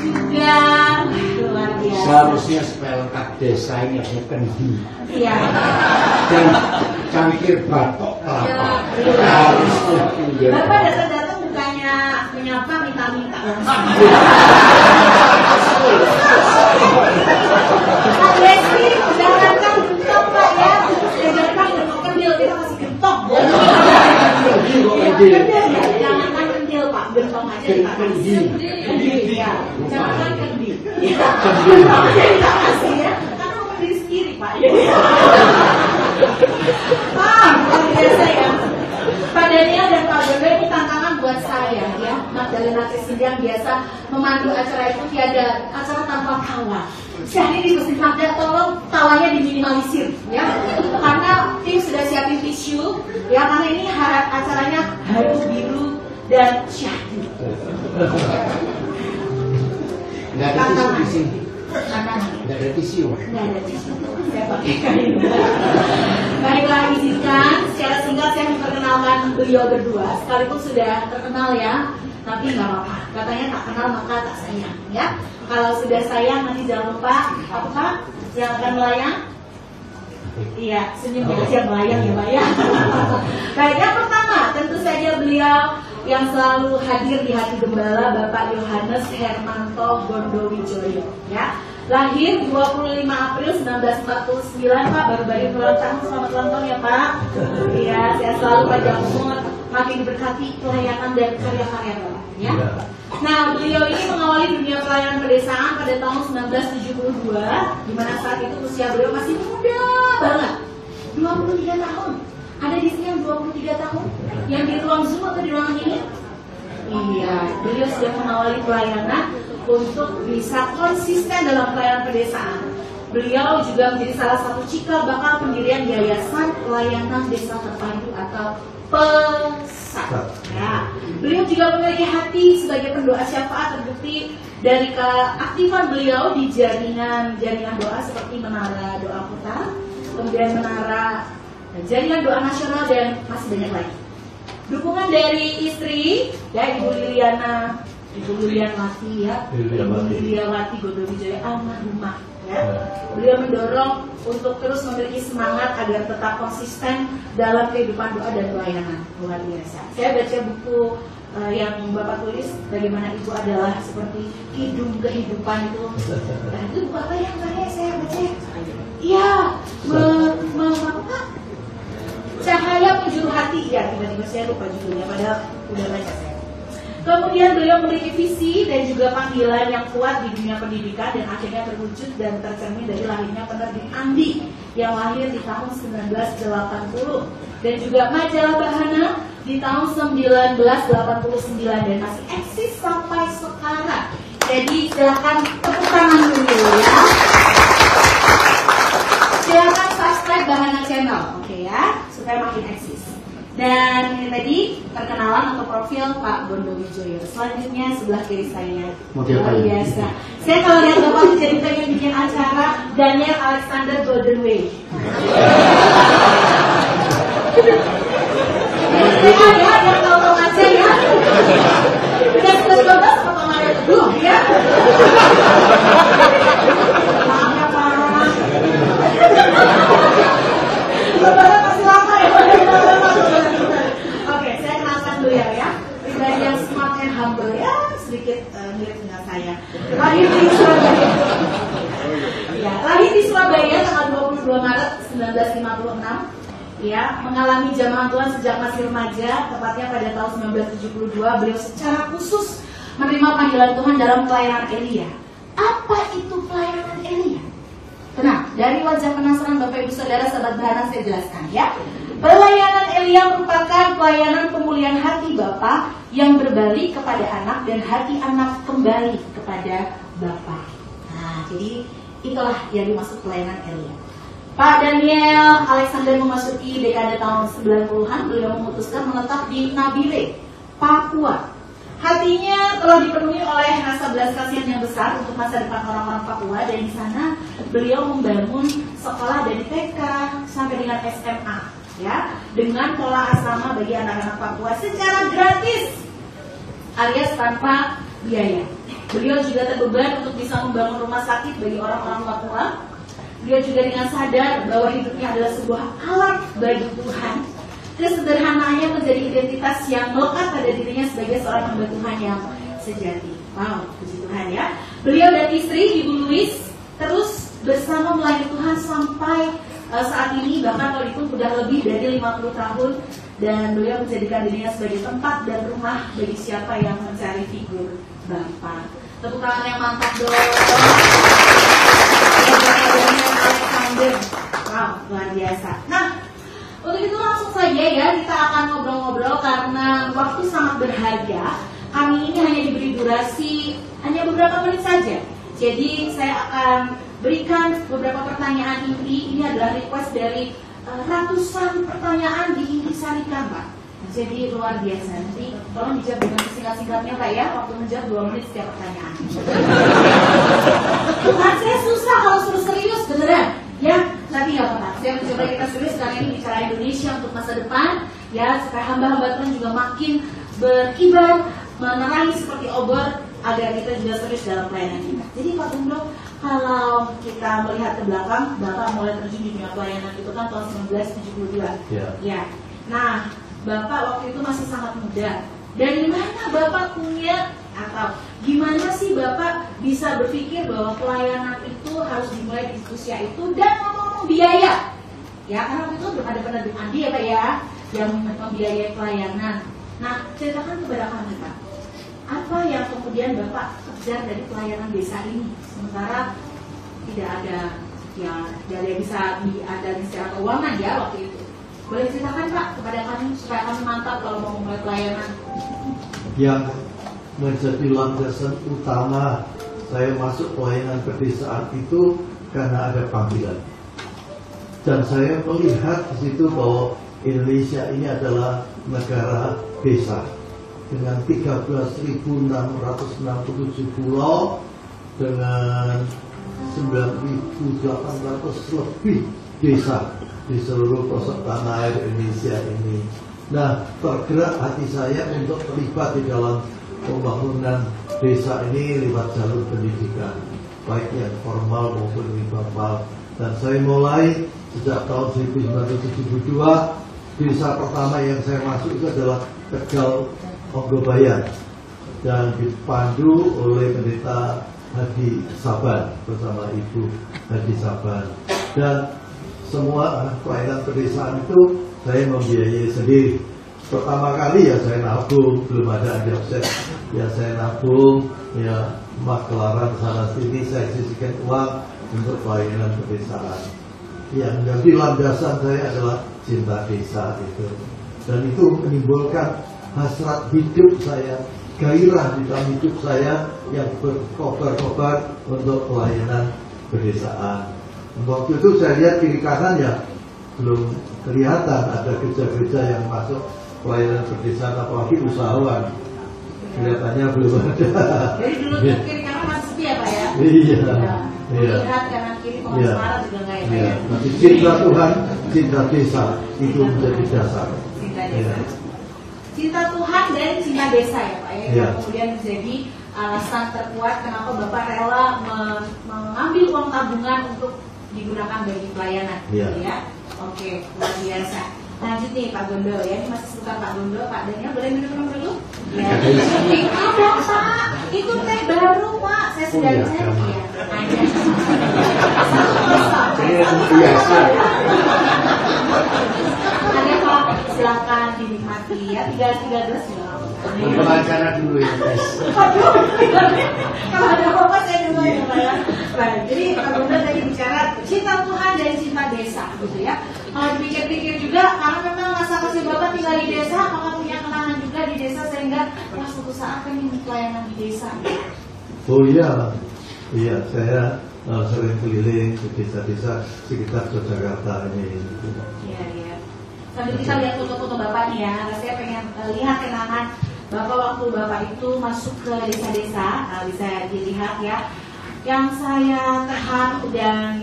Sudah luar biasa. Seharusnya supaya lengkap desa ini ada kendi. Iya. Dan cangkir batok kelapa. Iya. Harusnya. Bapak datang-datang bukannya menyapa, minta-minta. Pak Lesti, jangankan gentok Pak ya. Jangankan gentok kendil, kita masih gentok. Jangankan kendil Pak, gentong aja kita kasih. Iya, jangankan kendil. Kita kasih ya, karena mau berdiri sendiri Pak. Luar biasa ya. Pak Daniel dan Pak Bebe, ini tantangan buat saya ya. Magdalena Christine yang biasa memandu acara itu tiada acara tanpa tawa. Jadi di Gusti Magda tolong tawanya diminimalisir ya. Karena tim sudah siapin tisu ya, karena ini acaranya haru biru dan syahdu. Nggak ada tisu di sini. Nggak ada tisu. Nggak ada tisu. Saya pakai kain. Baiklah, izinkan secara singkat saya memperkenalkan beliau berdua. Sekalipun sudah terkenal ya, tapi nggak apa-apa. Katanya tak kenal maka tak sayang ya. Kalau sudah sayang nanti jangan lupa apa Pak? Yang akan melayang? Iya, senyumnya aja melayang ya Pak ya. Baik, yang pertama tentu saja beliau yang selalu hadir di hati gembala, Bapak Yohanes Hermanto Gondowijoyo ya. Lahir 25 April 1949 Pak, baru-baru ulang tahun. Selamat ulang tahun ya Pak. Iya, saya selalu panjang umur, makin berkati pelayanan dan karya-karya Bapak ya. Nah, beliau ini mengawali dunia pelayanan pedesaan pada tahun 1972, di mana saat itu usia beliau masih muda banget, 23 tahun. Ada di sini yang 23 tahun, yang di ruang Zoom atau di ruangan ini? Iya, beliau sudah mengawali pelayanan untuk bisa konsisten dalam pelayanan pedesaan. Beliau juga menjadi salah satu cikal bakal pendirian Yayasan Pelayanan Desa Terpadu atau PESA. Ya. Beliau juga memiliki hati sebagai pendoa syafaat, terbukti dari keaktifan beliau di jaringan doa seperti Menara Doa Kota, kemudian Menara Jaringan Doa Nasional dan masih banyak lagi. Dukungan dari istri ya Ibu Lilianwati ya, Ibu Lilianwati Gondowijoyo almarhumah ya. Beliau mendorong untuk terus memiliki semangat agar tetap konsisten dalam kehidupan doa dan pelayanan. Luar biasa. Saya baca buku yang Bapak tulis, bagaimana Ibu adalah seperti hidung kehidupan itu. Nah, itu buku apa yang saya baca? Iya, Cahaya Penjuru Hati ya, tiba-tiba saya lupa judulnya, padahal udah baca saya. Kemudian beliau memiliki visi dan juga panggilan yang kuat di dunia pendidikan dan akhirnya terwujud dan tercermin dari lahirnya penerbit Andi yang lahir di tahun 1980 dan juga majalah Bahana di tahun 1989 dan masih eksis sampai sekarang. Jadi silakan tepuk tangan dulu ya. Silakan subscribe Bahana Channel, oke ya, supaya makin eksis. Dan ini tadi perkenalan untuk profil Pak Gondowijoyo. Selanjutnya sebelah kiri saya, luar biasa. Saya kalau lihat Bapak jadi pengen bikin acara Daniel Alexander Golden Way. Ya, yang tahu aja ya. Udah 19 potong aja dulu ya. Maaf ya Pak. Bapak masih lama ya. Oke, saya kenalkan dulu ya. Pribadi yang smart and humble ya, sedikit mirip dengan saya. Lahir di Surabaya. Ya, lahir di Surabaya tanggal 22 Maret 1956. Ya, mengalami jamaah Tuhan sejak masih remaja, tepatnya pada tahun 1972 beliau secara khusus menerima panggilan Tuhan dalam pelayanan Elia. Apa itu pelayanan Elia? Tenang, dari wajah penasaran Bapak Ibu Saudara sahabat Bahana saya jelaskan ya. Pelayanan Elia merupakan pelayanan pemulihan hati Bapa yang berbalik kepada anak dan hati anak kembali kepada Bapa. Nah, jadi itulah yang dimaksud pelayanan Elia. Pak Daniel Alexander memasuki dekade tahun 90-an, beliau memutuskan menetap di Nabire, Papua. Hatinya telah dipenuhi oleh rasa belas kasihan yang besar untuk masa depan orang-orang Papua, dan di sana beliau membangun sekolah dari TK sampai dengan SMA, ya, dengan pola asrama bagi anak-anak Papua secara gratis, alias tanpa biaya. Beliau juga terbeban untuk bisa membangun rumah sakit bagi orang-orang Papua. Beliau juga dengan sadar bahwa hidupnya adalah sebuah alat bagi Tuhan. Kesederhanaannya menjadi identitas yang melekat pada dirinya sebagai seorang hamba Tuhan yang sejati. Wow, puji Tuhan ya. Beliau dan istri Ibu Louis terus bersama melayani Tuhan sampai saat ini, bahkan kalau itu sudah lebih dari 50 tahun, dan beliau menjadikan dirinya sebagai tempat dan rumah bagi siapa yang mencari figur Bapa. Tepuk tangan yang mantap dong. Alexander, wow, luar biasa. Nah, untuk itu langsung saja ya kita akan ngobrol-ngobrol karena waktu sangat berharga. Kami ini hanya diberi durasi hanya beberapa menit saja. Jadi saya akan berikan beberapa pertanyaan inti. Ini adalah request dari ratusan pertanyaan diintisarikan, Pak. Jadi luar biasa. Nanti tolong dijawab dengan singkat-singkatnya, Pak ya. Waktu menjawab 2 menit setiap pertanyaan. Tuhan, saya susah kalau suruh serius, beneran. Ya, tapi nggak apa-apa. Saya mencoba kita serius karena ini bicara Indonesia untuk masa depan. Ya, supaya hamba-hamba Tuhan juga makin berkibar, menerangi seperti obor, agar kita juga serius dalam pelayanan kita. Jadi Pak Gundul, kalau kita melihat ke belakang, Bapak mulai terjun di dunia pelayanan itu kan tahun 1972. Ya. Nah, Bapak waktu itu masih sangat muda. Dari mana Bapak punya atau gimana sih Bapak bisa berpikir bahwa pelayanan itu harus dimulai di usia itu dan ngomong biaya? Ya, karena waktu itu belum ada penerbit Andi ya Pak ya, yang membiayai pelayanan. Nah, ceritakan kepada kami Pak, apa yang kemudian Bapak kejar dari pelayanan desa ini? Sementara tidak ada yang dari bisa diadani secara keuangan ya waktu itu. Boleh ceritakan Pak kepada kami supaya kami mantap kalau mau memulai pelayanan. Yang menjadi landasan utama saya masuk pelayanan pedesaan itu karena ada panggilan. Dan saya melihat di situ bahwa Indonesia ini adalah negara desa dengan 13.667 pulau dengan 9.800 lebih desa di seluruh pelosok tanah air Indonesia ini. Nah, tergerak hati saya untuk terlibat di dalam pembangunan desa ini lewat jalur pendidikan, baik yang formal maupun informal. Dan saya mulai sejak tahun 1972. Desa pertama yang saya masuk itu adalah Tegal Onggobayan dan dipandu oleh pendeta Hadi Saban bersama Ibu Hadi Saban. Dan semua pelayanan pedesaan itu saya membiayai sendiri. Pertama kali ya saya nabung, belum ada Anjabset. Ya saya nabung, ya makelaran sana sini saya sisihkan uang untuk pelayanan pedesaan. Yang menjadi landasan saya adalah cinta desa itu. Dan itu menimbulkan hasrat hidup saya, gairah di dalam hidup saya yang berkobar-kobar untuk pelayanan pedesaan. Waktu itu saya lihat kiri kanan ya belum kelihatan ada gereja-gereja yang masuk pelayanan pedesaan, apalagi usahawan. Kelihatannya belum ada. Jadi dulu kiri kanan masih sepi ya Pak ya? Iya. Melihat kanan kiri pengacara juga nggak ya? Iya. Tapi cinta Tuhan, cinta desa itu menjadi dasar. Cinta desa. Cinta Tuhan dan cinta desa ya Pak ya? Yang kemudian menjadi alasan terkuat kenapa Bapak rela mengambil uang tabungan untuk digunakan bagi pelayanan, gitu ya? Oke, luar biasa. Lanjut nih Pak Gondol ya, ini masih suka Pak Gondol, Pak Daniel boleh minum dulu? Ya. Ada Pak, itu teh baru Pak, saya sudah cek ya. Ada Pak, silakan dinikmati ya, 3 gelas ya. Wawancara dulu ya guys. Kalau ada apa-apa saya dulu ya Pak ya. Baik, jadi Pak Gondol tadi bicara cinta Tuhan dan cinta desa gitu ya. Kalau dipikir-pikir juga, karena memang masa kecil Bapak tinggal di desa, Bapak punya kenangan juga di desa sehingga wah suatu saat kan ini pelayanan di desa. Oh iya, saya sering keliling ke desa-desa sekitar Yogyakarta ini. Iya. Sambil kita lihat foto-foto Bapak nih ya, saya pengen lihat kenangan Bapak waktu Bapak itu masuk ke desa-desa, bisa dilihat ya. Yang saya terharu dan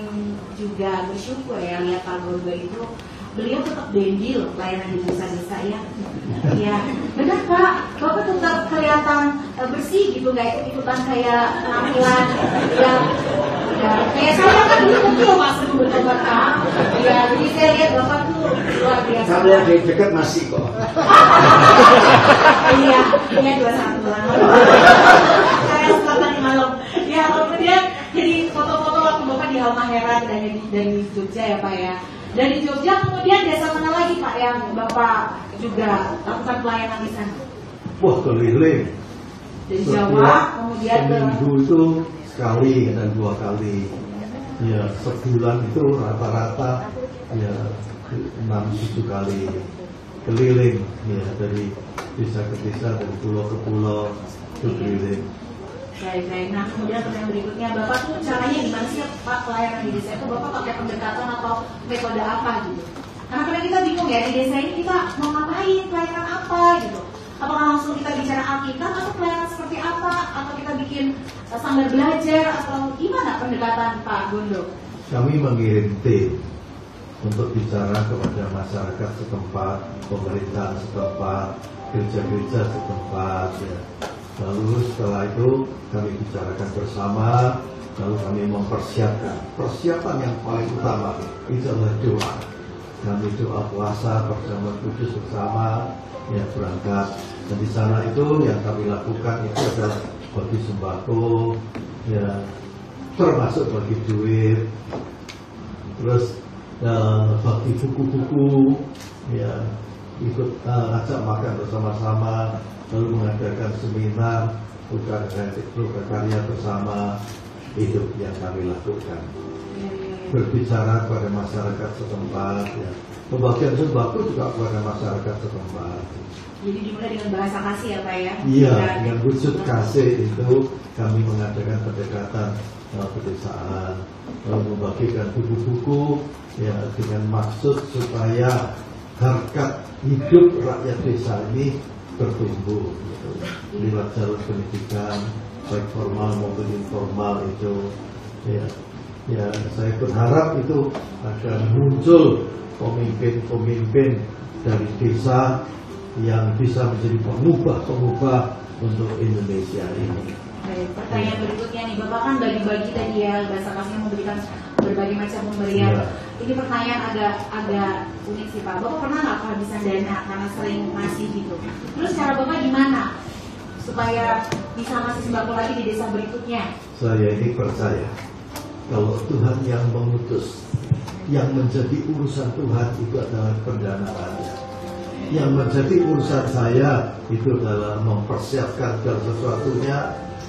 juga bersyukur ya lihat Pak Gondol itu beliau tetap dandy loh pelayanan di desa-desa ya. Iya, benar Pak. Bapak tetap kelihatan bersih gitu, nggak ikut-ikutan kayak penampilan yang kayak saya kan dulu kecil Mas sebelum bertobat Pak. Ya, jadi saya lihat Bapak tuh luar biasa. Kalau yang di dekat masih kok. Iya, 21 lah. Saya selatan di malam. Ya, kemudian jadi foto-foto waktu Bapak di Halmahera dari Jogja ya Pak ya. Dari Jogja kemudian desa mana lagi Pak yang Bapak juga lakukan pelayanan di sana? Wah, keliling. Dari Jawa kemudian ke seminggu itu sekali dan 2 kali. Ya, sebulan itu rata-rata ya 6-7 kali keliling ya, dari desa ke desa, dari pulau ke pulau itu keliling. Baik. Nah kemudian pertanyaan berikutnya, Bapak tuh caranya gimana sih Pak pelayanan di desa itu? Bapak pakai pendekatan atau metode apa gitu? Karena kadang kita bingung ya, di desa ini kita mau ngapain, pelayanan apa gitu. Apakah langsung kita bicara Alkitab atau pelayanan seperti apa? Atau kita bikin sambil belajar atau gimana pendekatan Pak Gondo? Kami mengirim tim untuk bicara kepada masyarakat setempat, pemerintahan setempat, gereja-gereja setempat ya. Lalu setelah itu kami bicarakan bersama, lalu kami mempersiapkan. Persiapan yang paling utama itu adalah doa. Kami doa puasa bersama kudus bersama, ya berangkat. Dan di sana itu yang kami lakukan itu adalah bagi sembako, ya termasuk bagi duit, terus bagi buku-buku, ya ikut ajak makan bersama-sama. Lalu mengadakan seminar karya bersama hidup yang kami lakukan. Berbicara kepada masyarakat setempat, ya. Pembagian sembako juga kepada masyarakat setempat. Jadi dimulai dengan bahasa kasih ya Pak ya? Iya, dengan wujud kasih itu kami mengadakan pendekatan pedesaan, lalu membagikan buku-buku ya dengan maksud supaya harkat hidup rakyat desa ini bertumbuh gitu. Lewat jalur pendidikan baik formal maupun informal itu ya saya berharap itu akan muncul pemimpin-pemimpin dari desa yang bisa menjadi pengubah untuk Indonesia ini. Baik, pertanyaan berikutnya nih, Bapak kan bagi-bagi tadi ya, bahasa kasihnya memberikan berbagai macam pemberian. Ya. Ini pertanyaan agak unik sih Pak. Bapak pernah nggak kehabisan dana karena sering ngasih gitu? Terus cara Bapak gimana supaya bisa ngasih sembako lagi di desa berikutnya? Saya ini percaya kalau Tuhan yang mengutus, yang menjadi urusan Tuhan itu adalah pendanaannya. Yang menjadi urusan saya itu adalah mempersiapkan segala sesuatunya,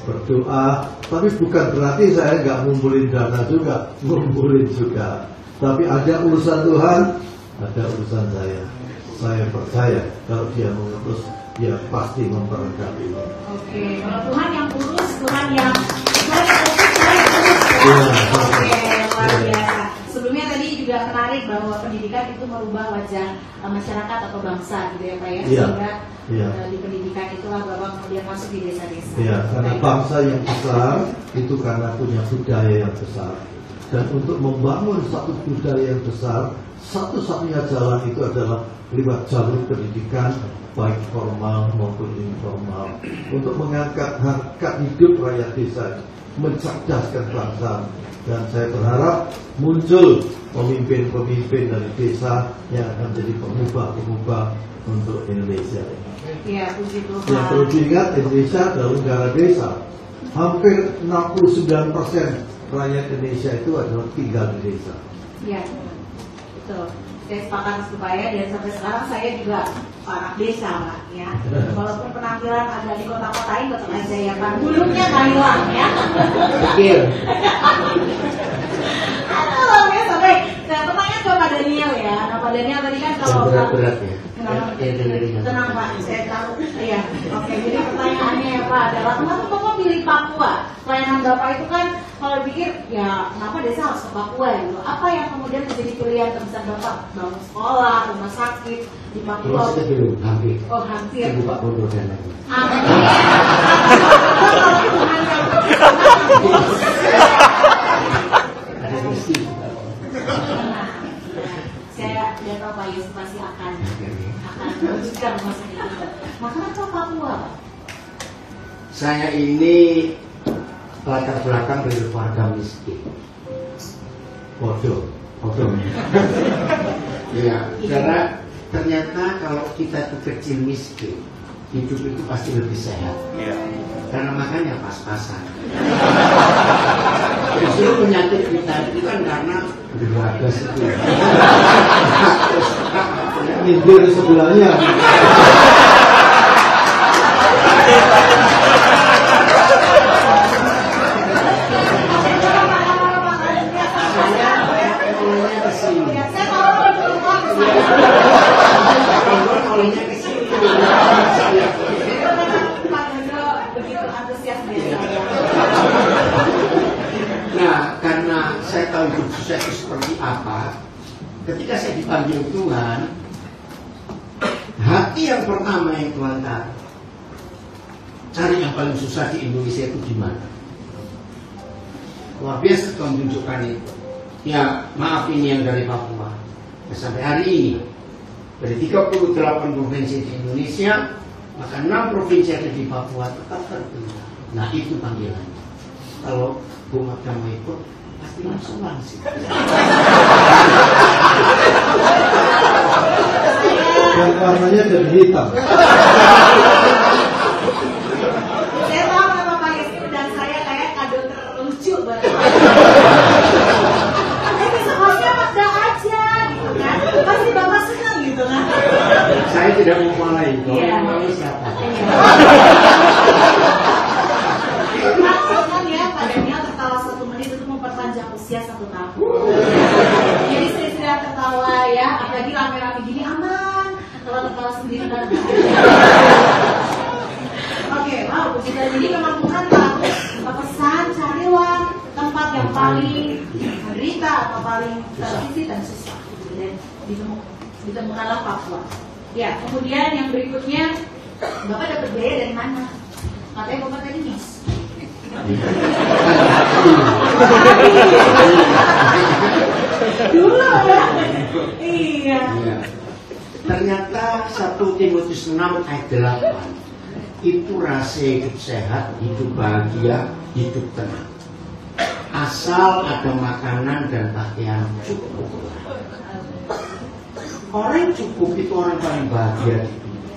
berdoa. Tapi bukan berarti saya nggak ngumpulin dana juga, ngumpulin juga. Tapi ada urusan Tuhan, ada urusan saya. Saya percaya kalau Dia mengutus, Dia pasti memberkati. Oke, kalau Tuhan yang urus, Tuhan yang urus. Oke, luar biasa. Sebelumnya tadi juga menarik bahwa pendidikan itu merubah wajah masyarakat atau bangsa gitu ya Pak ya. Sehingga di pendidikan itulah Bapak kemudian masuk di desa-desa. Iya, karena bangsa yang besar itu karena punya budaya yang besar. Dan untuk membangun satu budaya yang besar, satu-satunya jalan itu adalah lewat jalur pendidikan baik formal maupun informal, untuk mengangkat harkat hidup rakyat desa, mencerdaskan bangsa. Dan saya berharap muncul pemimpin-pemimpin dari desa yang akan menjadi pengubah-pengubah untuk Indonesia. Iya, puji Tuhan. Yang perlu diingat, Indonesia adalah negara desa. Hampir 69% rakyat Indonesia itu adalah tinggal di desa. Iya, betul. Saya sepakat supaya dan sampai sekarang saya juga anak desa Pak ya. Walaupun penampilan agak di kota-kotain tetap aja ya Pak. Bulungnya nggak hilang ya. Iya. Aduh, ya sampai saya pertanyaan ke Pak Daniel ya. Nah Pak Daniel tadi kan kalau berat ya. Tenang Pak, saya tahu. Iya, oke. Jadi pertanyaannya ya Pak adalah kenapa Bapak pilih Papua? Pelayanan Bapak itu kan kalau pikir ya kenapa desa harus ke Papua gitu? Apa yang kemudian menjadi pilihan terbesar Bapak? Bangun sekolah, rumah sakit di Papua? Kalau kita belum hampir. Oh hampir. Ibu Pak Bondo dan lagi. Amin. Ada mesti. Saya lihat tahu Pak Saya ini latar belakang dari keluarga miskin. Bodoh. Ya, karena ternyata kalau kita itu kecil miskin, hidup itu pasti lebih sehat. Karena makannya pas-pasan. Justru penyakit kita itu kan karena berbagas itu. Nyindir sebelahnya. Nah, karena saya tahu hidup saya itu seperti apa, ketika saya dipanggil Tuhan, hati yang pertama yang Tuhan cari yang paling susah di Indonesia itu di mana? Luar biasa Tuhan tunjukkan itu. Ya, maaf ini yang dari Papua. Ya, sampai hari ini, dari 38 provinsi di Indonesia, maka 6 provinsi ada di Papua tetap terpilih. Nah, itu panggilannya. Kalau Bu Magda mau ikut, pasti langsung. Dan warnanya jadi hitam. Saya tahu nama Pak Yeski dan saya kayak kado terlucu buat bisa hostnya Magda aja gitu kan. Pasti Bapak senang gitu kan. Saya tidak mau mulai, kalau siapa? Kan ya, Pak Daniel tertawa 1 menit itu memperpanjang usia 1 tahun. Jadi sering-sering tertawa ya, apalagi rame-rame gini aman. Kalau tertawa sendiri kan. Oke, wow, begitu. Jadi memang Tuhan pesan carilah tempat yang paling menderita atau paling tersisih dan susah. Dan ditemukanlah Papua. Ya, kemudian yang berikutnya, Bapak dapat biaya dari mana? Katanya Bapak tadi mis. Dulu ya. Iya. Ternyata 1 Timotius 6 ayat 8 itu rahasia hidup sehat, hidup bahagia, hidup tenang. Asal ada makanan dan pakaian cukup. Orang cukup itu orang paling bahagia di dunia.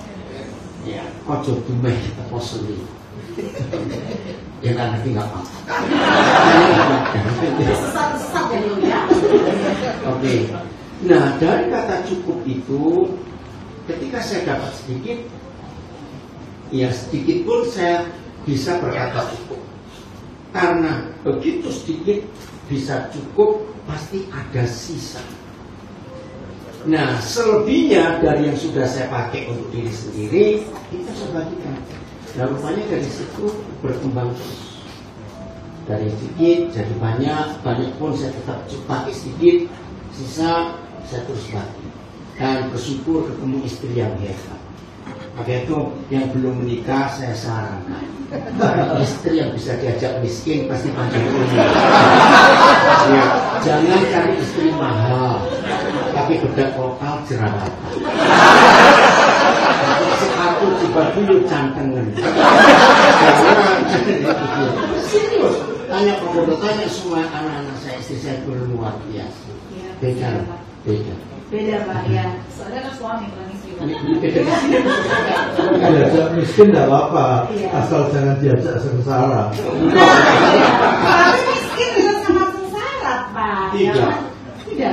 Ya, ojo dumeh teko seli. Ya kan nanti nggak apa-apa. Sesat ya dulu ya. Oke. Nah, dari kata cukup itu, ketika saya dapat sedikit, ya sedikit pun saya bisa berkata cukup. Karena begitu sedikit bisa cukup, pasti ada sisa. Nah, selebihnya dari yang sudah saya pakai untuk diri sendiri, kita saya bagikan. Nah, rupanya dari situ berkembang terus. Dari sedikit jadi banyak, banyak pun saya tetap pakai sedikit, sisa saya terus bagi. Dan bersyukur ketemu istri yang hebat. Maka itu yang belum menikah saya sarankan. Istri yang bisa diajak miskin pasti panjang umur. Ya, jangan cari istri mahal, tapi bedak lokal jerawatan. Sepatu baju yuk cantengan. Serius, tanya Pak tanya semua anak-anak saya, istri saya itu luar biasa. Beda. Beda Pak ya, soalnya kan suami bukan istri. Diajak miskin tidak apa-apa, asal jangan diajak sengsara. Kalau miskin juga sangat sengsara Pak. Tidak.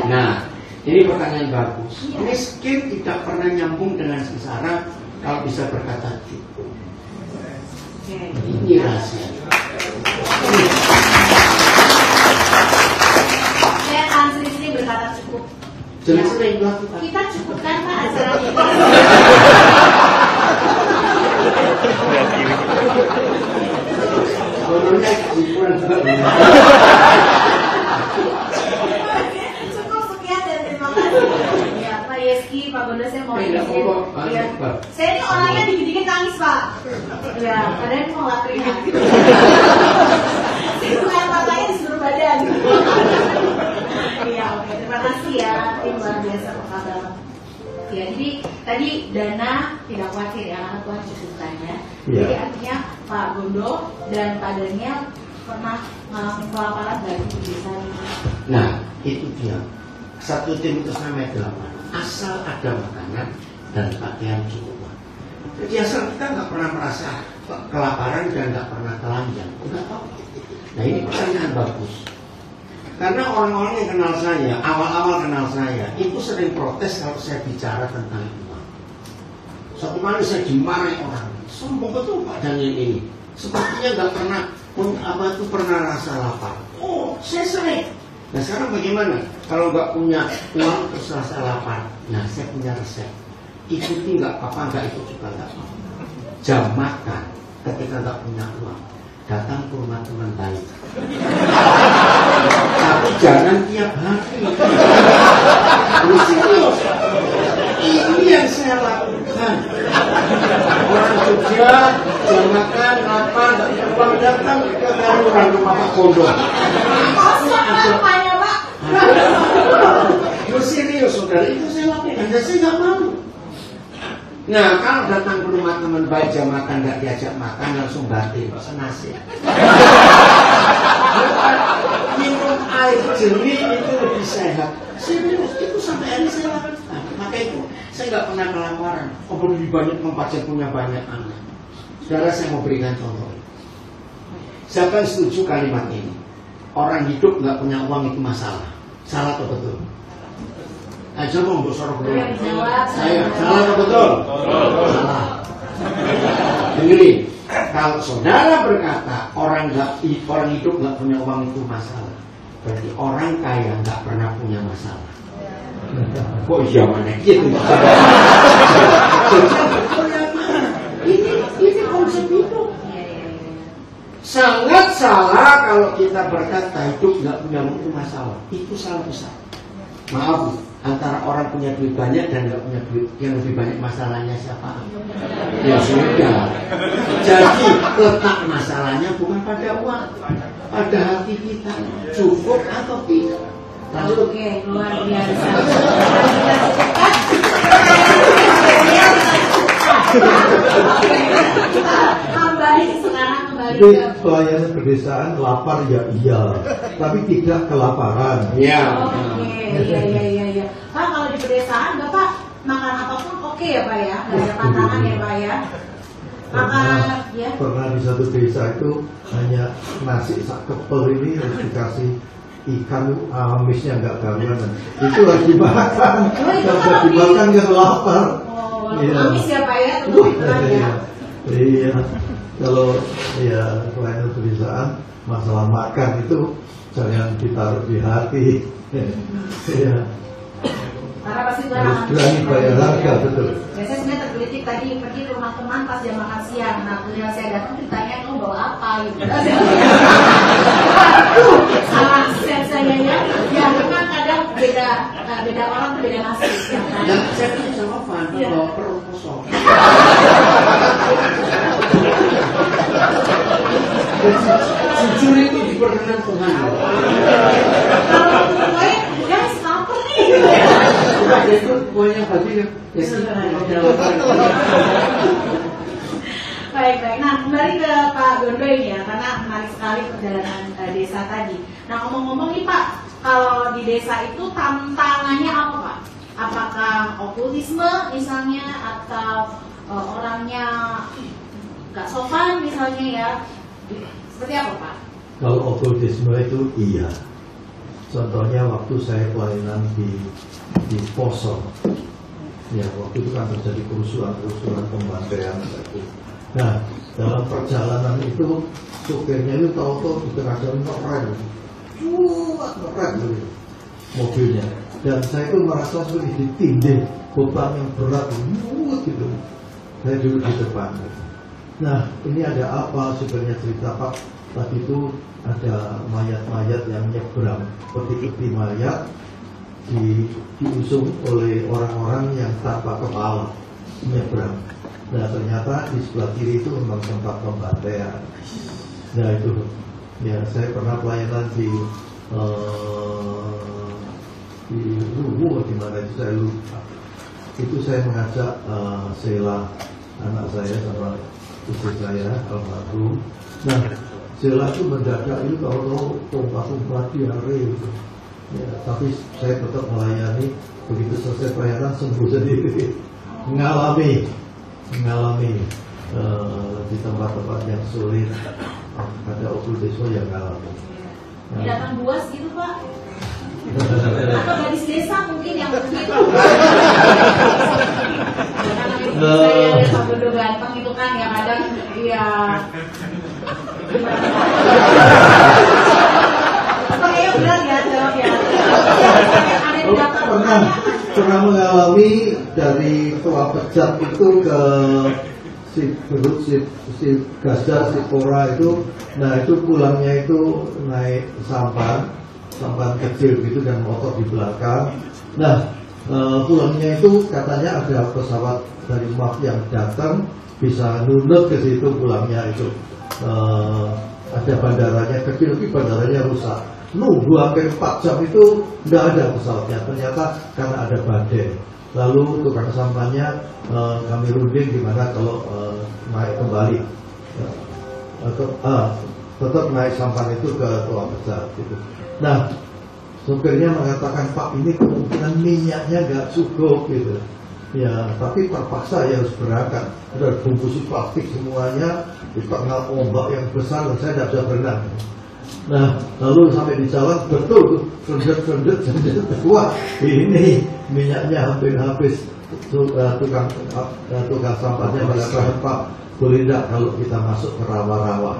Nah, ini pertanyaan bagus. Miskin tidak pernah nyambung dengan sengsara kalau bisa berkata cukup. Ini rahasia. Saya akan sering-sering berkata cukup. Sering-sering lakukan. Kita cukupkan Pak acara kita. Sebenarnya hiburan juga. Cukup sekian dan terima kasih. Ya Pak Yeski, Pak Gondo saya mau izin. Ya. Saya ini orangnya dikit-dikit nangis Pak. Ya, kadang mau nggak keringat. Saya matanya di seluruh badan. Iya, oke. Terima kasih ya. Tim luar biasa Pak Kabel. Ya, jadi tadi dana tidak khawatir ya, karena Tuhan cukupkan ya. Jadi artinya Pak Gondo dan Pak Daniel pernah ngalamin kelaparan dari di desa ini? Nah, itu dia. 1 Timotius 6:8. Asal ada makanan dan pakaian cukup. Jadi asal kita nggak pernah merasa kelaparan dan nggak pernah telanjang, nggak tahu. Nah, ini pertanyaan bagus. Karena orang-orang yang kenal saya, awal-awal kenal saya, itu sering protes kalau saya bicara tentang uang. Suatu kali saya dimarahi orang, sombong betul Pak Daniel ini. Sepertinya nggak pernah pernah rasa lapar. Oh, saya sering. Nah sekarang bagaimana? Kalau nggak punya uang terus rasa lapar, nah saya punya resep. Ikuti nggak apa-apa, nggak ikut juga nggak apa-apa. Jam makan ketika nggak punya uang, datang ke rumah teman baik. Tapi jangan tiap hari. Ini serius. Ini yang saya lakukan. Orang Jogja jam makan lapar nggak punya uang, datang ke orang rumah Pak Gondo. Apanya Pak? Serius saudara, itu saya lakukan dan saya nggak mau. Nah kalau datang ke rumah teman baik jam makan nggak diajak makan langsung batin senasib. Minum air jernih itu lebih sehat. Serius itu sampai hari saya lakukan. Maka itu saya nggak pernah kelaparan. Oh lebih banyak membaca punya banyak anak. Saudara saya mau berikan contoh. Siapa yang setuju kalimat ini? Orang hidup nggak punya uang itu masalah. Salah atau betul? Aja mau bersorok dulu. Saya salah atau betul? Salah. Dengerin. Kalau saudara berkata orang hidup nggak punya uang itu masalah, berarti orang kaya nggak pernah punya masalah. Kok iya mana gitu? Ini konsep hidup. Sangat salah kalau kita berkata hidup nggak punya masalah. Itu salah besar. Maaf, antara orang punya duit banyak dan nggak punya duit, yang lebih banyak masalahnya siapa? Ya sudah. Jadi letak masalahnya bukan pada uang, pada hati kita cukup atau tidak. Lanjut. Oke, luar biasa. Jadi pelayanan pedesaan lapar ya iya, tapi tidak kelaparan. Iya. Iya. Pak kalau di pedesaan Bapak makan apapun oke ya Pak ya, nggak ada pantangan ya Pak ya. Pernah di satu desa itu hanya nasi sak kepel ini harus dikasih ikan amisnya nggak karuan, itu harus dimakan. Kalau dimakan nggak lapar. Amis ya Pak ya, Iya. Kalau ya pelayanan pedesaan masalah makan itu jangan ditaruh di hati. Iya. Karena pasti harus berani bayar harga, betul. Ya, saya sebenarnya tergelitik tadi pergi ke rumah teman pas jam makan siang. Nah, kemudian saya datang ditanya kamu bawa apa gitu. Salah saya ya. Ya, memang kadang beda orang beda nasib. Dan saya punya jawaban bawa perut kosong. Jujur itu diperkenan Tuhan. Kalau gue udah lapar nih. Itu kuahnya tadi ya. Baik. Nah, kembali ke Pak Gondo ini ya, karena menarik sekali perjalanan desa tadi. Nah, ngomong-ngomong nih Pak, kalau di desa itu tantangannya apa Pak? Apakah okultisme misalnya atau orangnya nggak sopan misalnya ya? Seperti apa Pak? Kalau okultisme itu iya. Contohnya waktu saya pelayanan di Poso, ya waktu itu kan terjadi kerusuhan pembantaian. Nah dalam perjalanan itu supirnya itu tahu-tahu di tengah jalan ngerem gitu mobilnya, dan saya itu merasa seperti ditindih beban yang berat gitu. Saya duduk di depan. Nah ini ada apa? Supirnya cerita, Pak, tadi itu ada mayat-mayat yang nyebrang, peti-peti mayat diusung oleh orang-orang yang tanpa kepala nyebrang. Nah ternyata di sebelah kiri itu memang tempat pembantaian. Nah itu ya, saya pernah pelayanan di Luwu di mana itu saya lupa. Itu saya mengajak Sheila, anak saya, sama istri saya almarhum. Nah, Sheila itu mendadak itu kalau tumpah-tumpah diare gitu. Ya, tapi saya tetap melayani, begitu selesai pelayanan sembuh sendiri. Mengalami di tempat-tempat yang sulit ada okulisme yang ngalami. Datang buas gitu Pak? Atau gadis desa mungkin yang begitu? Saya ada Pak Bondo ganteng itu kan yang kadang ya kayaknya berat ya jawab ya. Pernah mengalami dari tua pejat itu ke si Gaza, si Pora itu. Nah itu pulangnya itu naik sampan kecil gitu dan motor di belakang. Nah pulangnya itu katanya ada pesawat dari MAF yang datang bisa nunut ke situ pulangnya itu. Ada bandaranya kecil, tapi bandaranya rusak. Nunggu hampir 4 jam itu nggak ada pesawatnya. Ternyata karena ada badai. Lalu tukang sampahnya kami runding gimana kalau naik kembali. Tetap naik sampan itu ke Tua Pejat gitu. Nah, supirnya mengatakan, Pak, ini kemungkinan minyaknya nggak cukup gitu. Ya, tapi terpaksa ya harus berangkat. Udah bungkus plastik semuanya di tengah ombak yang besar dan saya tidak bisa berenang. Nah, lalu sampai di jalan betul sendet. Wah, ini minyaknya hampir habis. Tukang sampahnya mengatakan, Pak, boleh tidak kalau kita masuk ke rawa-rawa?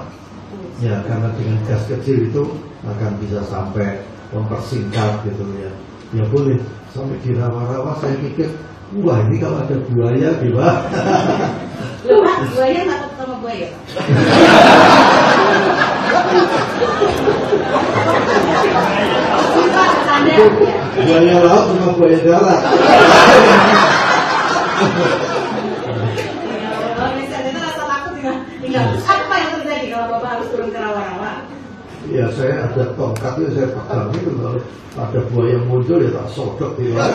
Ya, karena dengan gas kecil itu akan bisa sampai mempersingkat gitu ya. Ya boleh, sampai di rawa-rawa saya pikir, wah ini kalau ada buaya gimana? Loh Pak, buaya takut sama buaya Pak? Buaya laut sama buaya darat. Apa yang terjadi kalau Bapak harus turun ke rawa-rawa? Ya saya ada tongkat itu saya pegang itu kalau ada buaya muncul ya tak sodok di luar.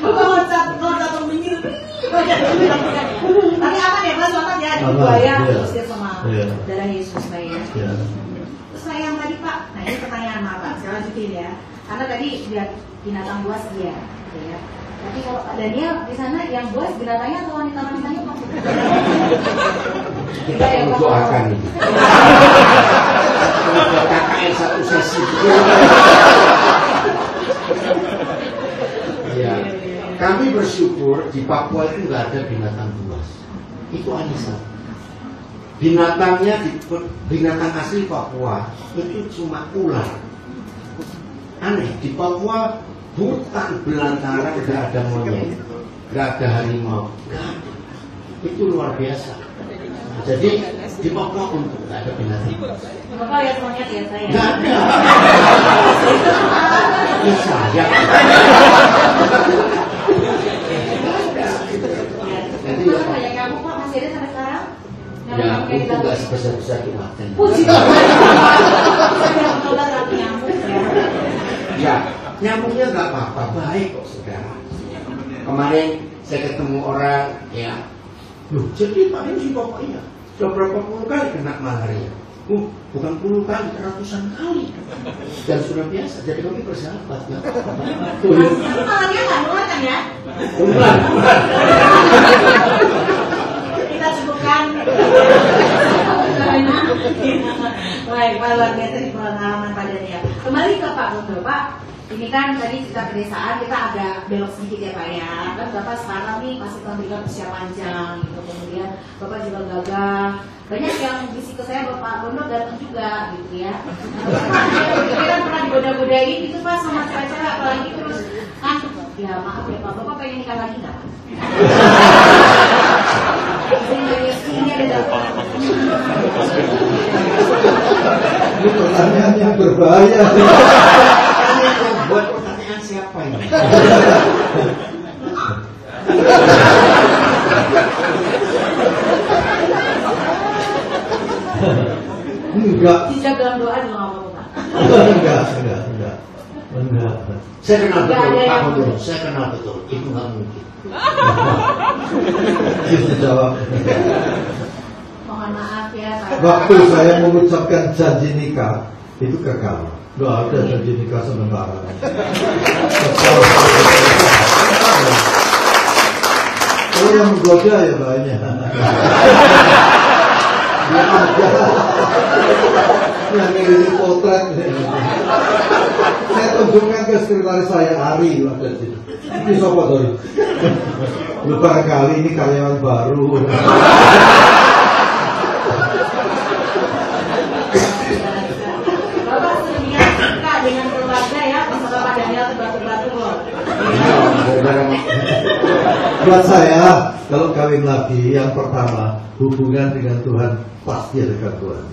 Bapak loncat menyir. Tapi aman ya Pak, selamat ya di buaya diusir sama darah Yesus Pak ya. Terus saya yang tadi Pak, nah ini pertanyaan Bapak, saya lanjutin ya. Karena tadi lihat binatang buas dia, gitu ya. Tapi kalau Pak Daniel di sana yang buas binatangnya atau wanita-wanitanya Pak? Kita perlu doakan itu. KKN satu sesi. Ya, kami bersyukur di Papua itu nggak ada binatang buas. Itu arisan. Binatang asli Papua itu cuma ular. Aneh, di Papua hutan belantara nggak ada monyet, nggak ada harimau, itu luar biasa. Jadi di Papua untuk nggak ada binatang. Bapak lihat monyet ya saya. Nggak ada. Ya saya. Jadi banyak nyamuk Pak, masih ada sampai sekarang? Ya, itu nggak sebesar-besar kematen. Puji Tuhan. Saya mencoba satu nyamuk ya. Ya, nyamuknya nggak apa-apa, baik kok saudara. Kemarin saya ketemu orang, ya, loh, jadi Pak ini si Bapak iya, sudah berapa puluh kali kena malaria? Bukan puluh kali, ratusan kali. Dan sudah biasa, jadi kami bersahabat. Ya. Tapi malaria nggak nular kan ya? Nular. Kita cukupkan. Baik, Pak, luar biasa di pengalaman Pak Daniel. Kembali ke Pak Bondo, Pak. Ini kan tadi kita pedesaan, kita agak belok sedikit ya Pak ya. Kan Bapak sekarang nih masih memberikan usia panjang gitu. Kemudian Bapak juga gagah. Banyak yang bisik ke saya, Bapak Bondo ganteng juga gitu ya. Kita kan pernah digoda-godain gitu Pak sama cara-cara apalagi terus kan. Ya maaf ya Pak, Bapak pengen nikah lagi nggak? Ini ada dapur. Ini pertanyaan yang berbahaya. Buat pertanyaan siapa ini? Enggak. Tidak dalam doa juga nggak apa-apa. Enggak. Enggak. Saya kenal Enggak betul, ada Pak yang Gubernur. Saya kenal betul. Itu nggak mungkin. Bisa jawab. Mohon maaf ya. Pak. Waktu saya mengucapkan janji nikah itu gagal. Nggak ada janji nikah sementara. Kalau yang menggoda ya banyak. Ya ada. Yang ngirimin potret. Saya tunjukkan ke sekretaris saya Ari ada di situ. Ini siapa tadi? Lu barangkali ini karyawan baru. Bapak sedemikian suka dengan keluarga ya, masalah Pak Daniel terbatu-batu loh. Buat saya, kalau kawin lagi, yang pertama hubungan dengan Tuhan pasti ada Tuhan.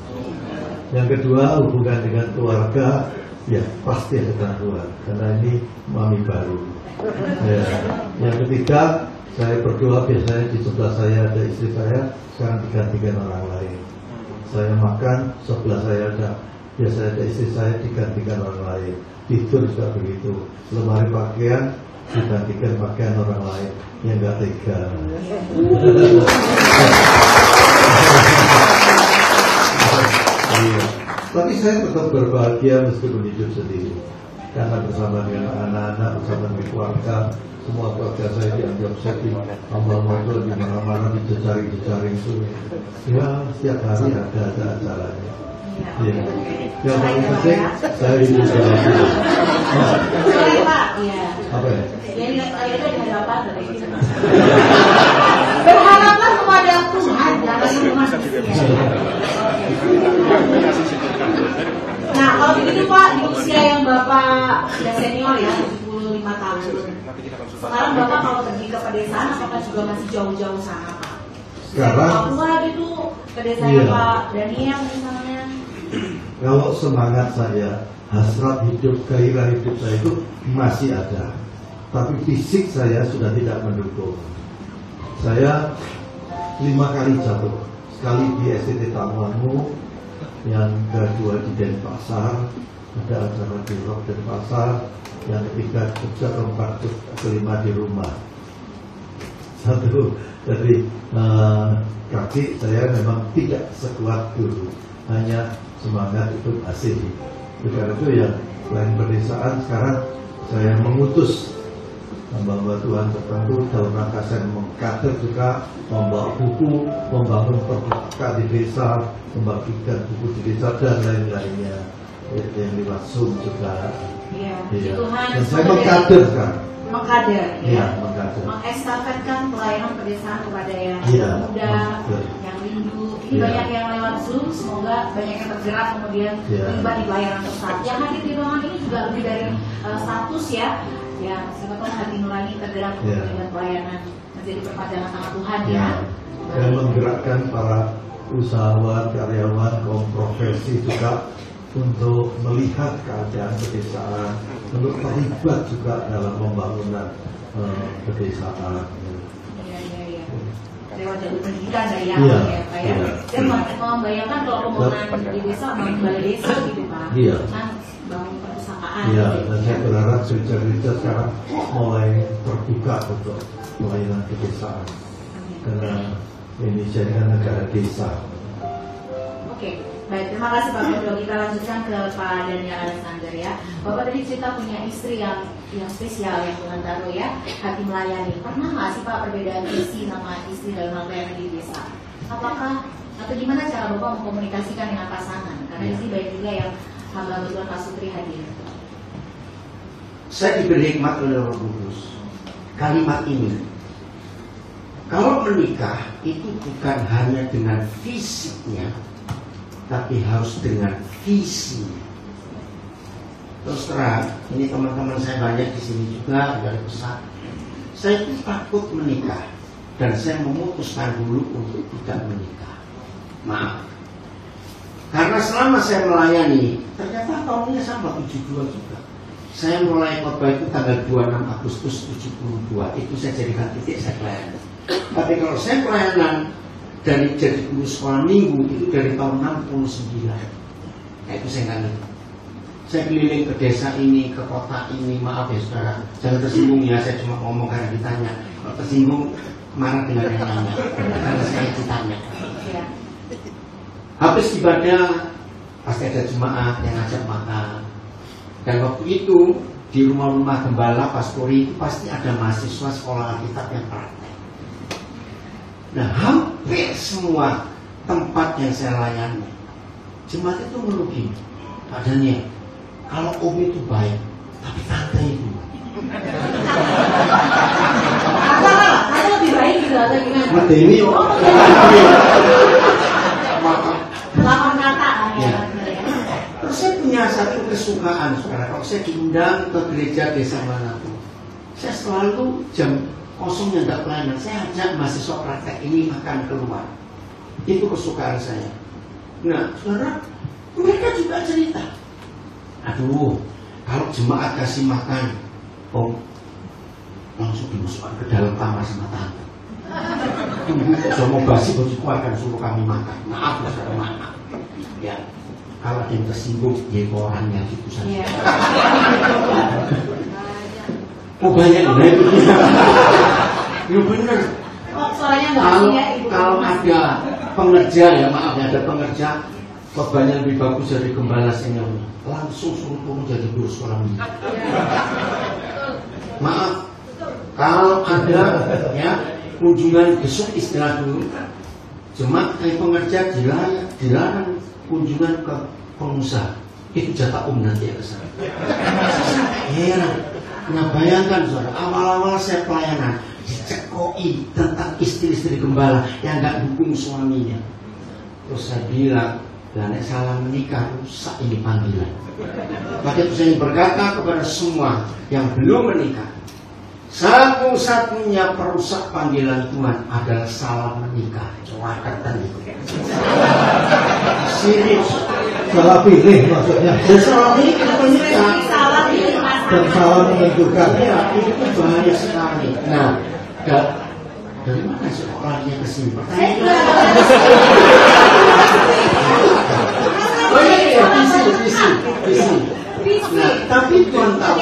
Yang kedua hubungan dengan keluarga, ya pasti ada Tuhan. Karena ini mami baru. Ya. Yang ketiga, saya berdoa biasanya di sebelah saya ada istri saya, sekarang digantikan orang lain. Saya makan, sebelah saya ada, biasanya ada istri saya digantikan orang lain. Tidur juga begitu. Lemari pakaian digantikan pakaian orang lain yang gak tega. Iya. Tapi saya tetap berbahagia meskipun hidup sendiri. Karena bersama dengan anak-anak, bersama dengan keluarga, semua keluarga saya dianggap sedih, amal-amal di mana-mana dijejaring-jejaring itu. Ya, setiap hari ada acaranya. Ya. Yang paling penting saya hidup bahagia. Sorry Pak, iya. Apa ya? Yang lihat saya itu di hadapan dari itu. Berharaplah kepada Tuhan, jangan manusia. Nah, kalau begitu Pak, di usia yang Bapak sudah senior ya, 75 tahun. Sekarang Bapak kalau pergi ke pedesaan, apakah juga masih jauh-jauh sana Pak? Sekarang Papua gitu, pedesaan iya. Pak Daniel misalnya. kalau semangat saya, hasrat hidup, gairah hidup saya itu masih ada. Tapi fisik saya sudah tidak mendukung. Saya 5 kali jatuh. Sekali di STT Tamuanmu, yang kedua di Denpasar, ada acara di Rock Denpasar, yang ketiga Jogja, keempat, kelima di rumah. Satu, jadi kaki saya memang tidak sekuat dulu, hanya semangat itu masih. Karena itu ya, selain pedesaan sekarang saya mengutus membawa Tuhan tertentu dalam rangka saya mengkader juga, membawa buku, membangun perpustakaan di desa, membagikan buku di desa dan lain-lainnya yang lewat Zoom juga. Iya, Ya. Tuhan. Dan saya mengkader kan. Mengkader, Iya, mengkader. mengestafetkan pelayanan pedesaan kepada yang Iya, muda, betul. yang rindu. Ini Iya. banyak yang lewat Zoom, semoga banyak yang tergerak kemudian Iya. terlibat di pelayanan tersebut. Yang hadir di ruangan ini juga lebih dari status ya. Ya, siapa tahu hati nurani tergerak Iya. dengan pelayanan menjadi perpanjangan tangan Tuhan ya. Ya. Dan menggerakkan para usahawan, karyawan, kaum profesi juga untuk melihat keadaan pedesaan, untuk terlibat juga dalam pembangunan pedesaan. Iya, iya, iya. Lewat jalur pendidikan dari yang Iya, ya Pak ya. iya. Dan membayangkan kalau pembangunan di desa, bangun balai desa gitu Pak. Iya. Kan bangun perpustakaan. Ya, gitu. dan saya berharap gereja-gereja sekarang mulai terbuka untuk pelayanan pedesaan. Karena Indonesia ini kan negara desa. Oke, baik. Terima kasih Pak Gubernur. Kita lanjutkan ke Pak Daniel Alexander ya. Bapak tadi cerita punya istri yang spesial yang Tuhan taruh ya, hati melayani. Pernah nggak sih Pak perbedaan visi sama istri dalam hal pelayanan di desa? Apakah atau gimana cara Bapak mengkomunikasikan dengan pasangan? Karena istri banyak juga yang hamba Tuhan Pak Sutri hadir. Saya diberi hikmat oleh Roh Kudus. Kalimat ini, kalau menikah itu bukan hanya dengan fisiknya, tapi harus dengan visi. Terus terang, ini teman-teman saya banyak di sini juga dari besar. Saya itu takut menikah dan saya memutuskan dulu untuk tidak menikah. Maaf. Karena selama saya melayani, ternyata tahunnya sama 72 juga. Saya mulai khotbah itu tanggal 26 Agustus 72. Itu saya jadikan titik saya pelayanan. Tapi kalau saya pelayanan dari jadi guru sekolah minggu itu dari tahun 69. Nah itu saya nggak ngerti. saya keliling ke desa ini, ke kota ini, maaf ya saudara, jangan tersinggung ya, saya cuma ngomong karena ditanya. Kalau tersinggung, marah dengan yang nanya, karena saya ditanya. Habis ibadah, pasti ada jemaat yang ngajak makan. Dan waktu itu, di rumah-rumah gembala, pastori itu pasti ada mahasiswa sekolah Alkitab yang praktek. Nah, hampir semua tempat yang saya layani, jemaat itu merugi. Pak Daniel, kalau om itu baik, tapi tante itu Tante lebih baik gitu atau gimana? mati ini Lawan kata ya. Terus saya punya satu kesukaan, saudara. Kalau saya diundang ke gereja desa manapun, saya selalu jam kosongnya tidak pelayanan, saya ajak mahasiswa praktek ini makan keluar. Itu kesukaan saya. Nah, saudara, mereka juga cerita, aduh, kalau jemaat kasih makan, om langsung dimasukkan ke dalam kamar sama tante. Tunggu kok mau basi baju keluarkan suruh kami makan. Maaf ya saudara, maaf. Ya, kalau ada yang tersinggung, ya orangnya gitu saja. Oh banyak ya itu. Ya benar. Oh, suaranya nggak asing ya, Ibu. Kalau ada pengerja ya, maaf ya, ada pengerja bebannya lebih bagus dari gembala senior, langsung suruh turun jadi guru sekolah minggu. Maaf, kalau ada ya kunjungan besok istilah dulu, jemaat kayak pengerja dilarang kunjungan ke pengusaha, itu jatah nanti ya kesana. Heran. Nah bayangkan saudara, awal-awal saya pelayanan dicekoi tentang istri-istri gembala yang nggak dukung suaminya. Terus saya bilang, dan salah menikah rusak ini panggilan. Maka itu saya berkata kepada semua yang belum menikah, satu-satunya perusak panggilan Tuhan adalah salah menikah. Coba itu. Serius. Salah pilih maksudnya. Salah pilih menikah. Salah pilih pasangan. Dan salah menentukan. Ya, itu bahaya sekali. Nah, dari mana sekolahnya ke sini? Oh iya, visi. Nah, tapi Tuhan tahu,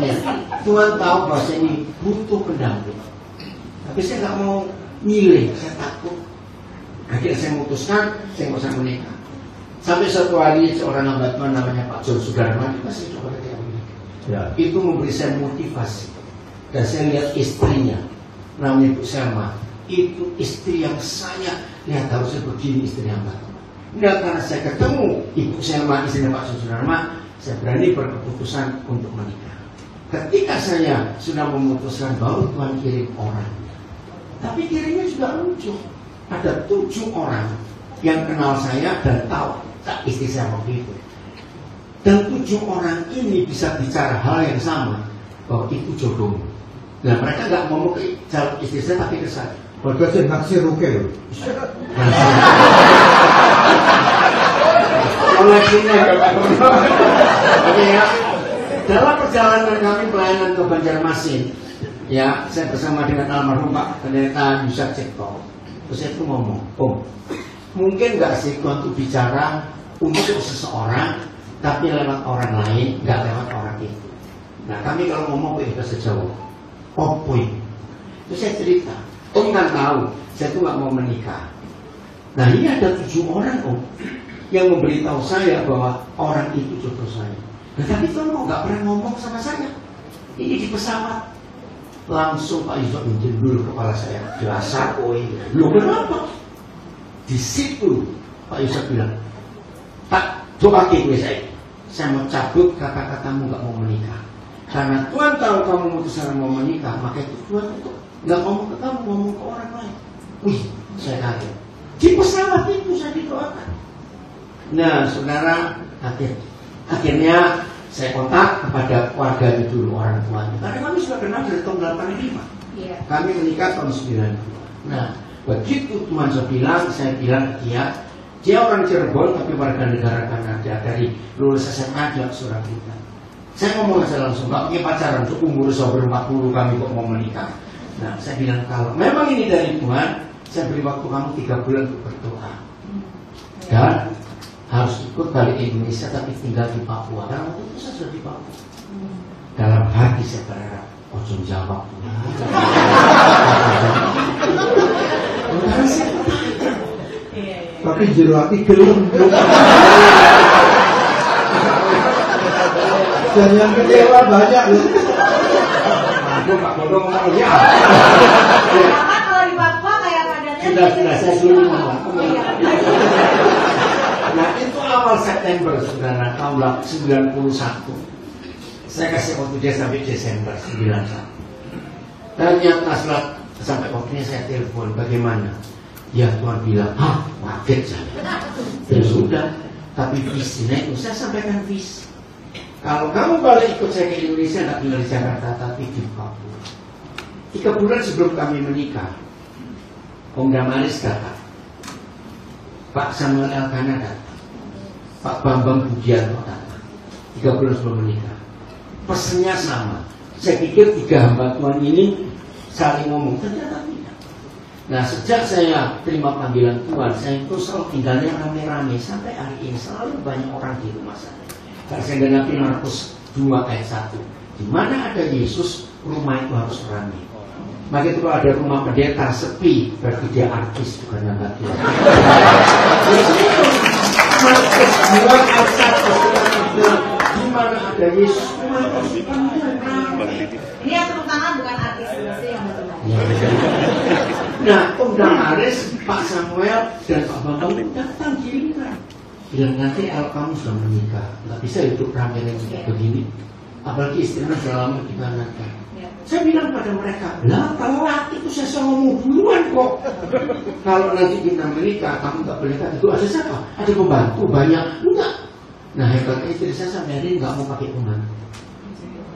ya, Tuhan tahu bahwa ini butuh pendamping. Tapi saya nggak mau milih, saya takut. Akhirnya saya memutuskan, saya nggak usah menikah. Sampai suatu hari seorang hamba Tuhan namanya Pak John Sudarman, itu masih coba ketika menikah. Ya. Itu memberi saya motivasi. Dan saya lihat istrinya, namanya Bu Selma, itu istri yang saya lihat harusnya begini istri hamba Tuhan. Enggak, karena saya ketemu Ibu Selma, istrinya Pak John Sudarman, saya berani berkeputusan untuk menikah. Ketika saya sudah memutuskan, baru Tuhan kirim orang. Tapi kirimnya juga lucu. Ada 7 orang yang kenal saya dan tahu tak istri saya waktu itu. Dan 7 orang ini bisa bicara hal yang sama, bahwa itu jodoh. Nah mereka nggak ngomong ke istri saya tapi ke saya. Berarti naksir ruke loh. Oke ya. Dalam perjalanan kami pelayanan ke Banjarmasin, ya saya bersama dengan almarhum Pak Pendeta Yusak Cekto. Terus saya tuh ngomong, mungkin nggak sih Tuhan tuh bicara untuk seseorang, tapi lewat orang lain, nggak lewat orang itu. Nah kami kalau ngomong ke bahasa Jawa, poin. Terus saya cerita, kan tahu, saya tuh nggak mau menikah. Nah ini ada 7 orang yang memberitahu saya bahwa orang itu jodoh saya. Nah tapi Tuhan nggak pernah ngomong sama saya. Ini di pesawat. Langsung Pak Yusuf menjendul kepala saya. Dasar lu kenapa? Di situ Pak Yusuf bilang, tak coba gue saya mau cabut kata-katamu nggak mau menikah. Karena Tuhan tahu kamu memutuskan mau menikah, maka itu Tuhan itu nggak ngomong ke kamu, ngomong ke orang lain. Wih, saya kaget. Di pesawat itu saya didoakan. Nah, saudara, akhirnya saya kontak kepada keluarga itu dulu, orang tuanya. Karena kami sudah kenal dari tahun 85. Iya. Kami menikah tahun 92. Nah, begitu Tuhan saya bilang ke dia orang Cirebon tapi warga negara Kanada, dari lulus SMA dia surat kita. Saya ngomong aja langsung, nggak punya pacaran, umur saya 40 kami kok mau menikah. Nah, saya bilang kalau memang ini dari Tuhan, saya beri waktu kamu 3 bulan untuk berdoa. Dan harus ikut balik ke Indonesia tapi tinggal di Papua. Karena waktu itu saya sudah di Papua. Dalam hati saya berharap, ojo jawab. Tapi jero hati gelem. Dan yang kecewa banyak loh. Aku Pak Bodo ngomong ya. Karena kalau di Papua kayak padatnya Sudah saya suruh ngomong. Nah itu awal September saudara tahun 91. Saya kasih waktu dia sampai Desember 91. Ternyata setelah sampai waktunya saya telepon, bagaimana? Ya Tuhan bilang, kaget saya. Ya sudah, tapi visinya itu saya sampaikan visi. Kalau kamu balik ikut saya ke Indonesia, tidak tinggal di Jakarta, tapi di Papua. 3 bulan sebelum kami menikah, Om Damaris datang, Pak Samuel Elkana datang, Pak Bambang Budianto datang. 3 bulan sebelum menikah. Pesennya sama. Saya pikir 3 hamba Tuhan ini saling ngomong, ternyata tidak. Nah sejak saya terima panggilan Tuhan, saya itu selalu tinggalnya rame-rame sampai hari ini. Selalu banyak orang di rumah saya. Karena saya genapi Markus 2 ayat 1. Di mana ada Yesus, rumah itu harus ramai. Maka itu kalau ada rumah pendeta sepi, berarti dia artis bukan hamba Tuhan. Markus 2 ayat 1. Di mana ada Yesus, rumah itu harus ramai. Ini yang tepuk tangan bukan artis sih yang betul. Nah, Om Damaris, Pak Samuel, dan Pak Bambang datang giliran. Bilang nanti kalau kamu sudah menikah, nggak bisa hidup rame-rame begini. Apalagi istrinya sudah lama dibanakan. Saya bilang pada mereka, lah telat itu saya ngomong duluan kok. Kalau nanti kita menikah, kamu nggak menikah, itu ada siapa? Ada pembantu banyak, enggak. Nah hebatnya istri saya sampai hari ini nggak mau pakai pembantu.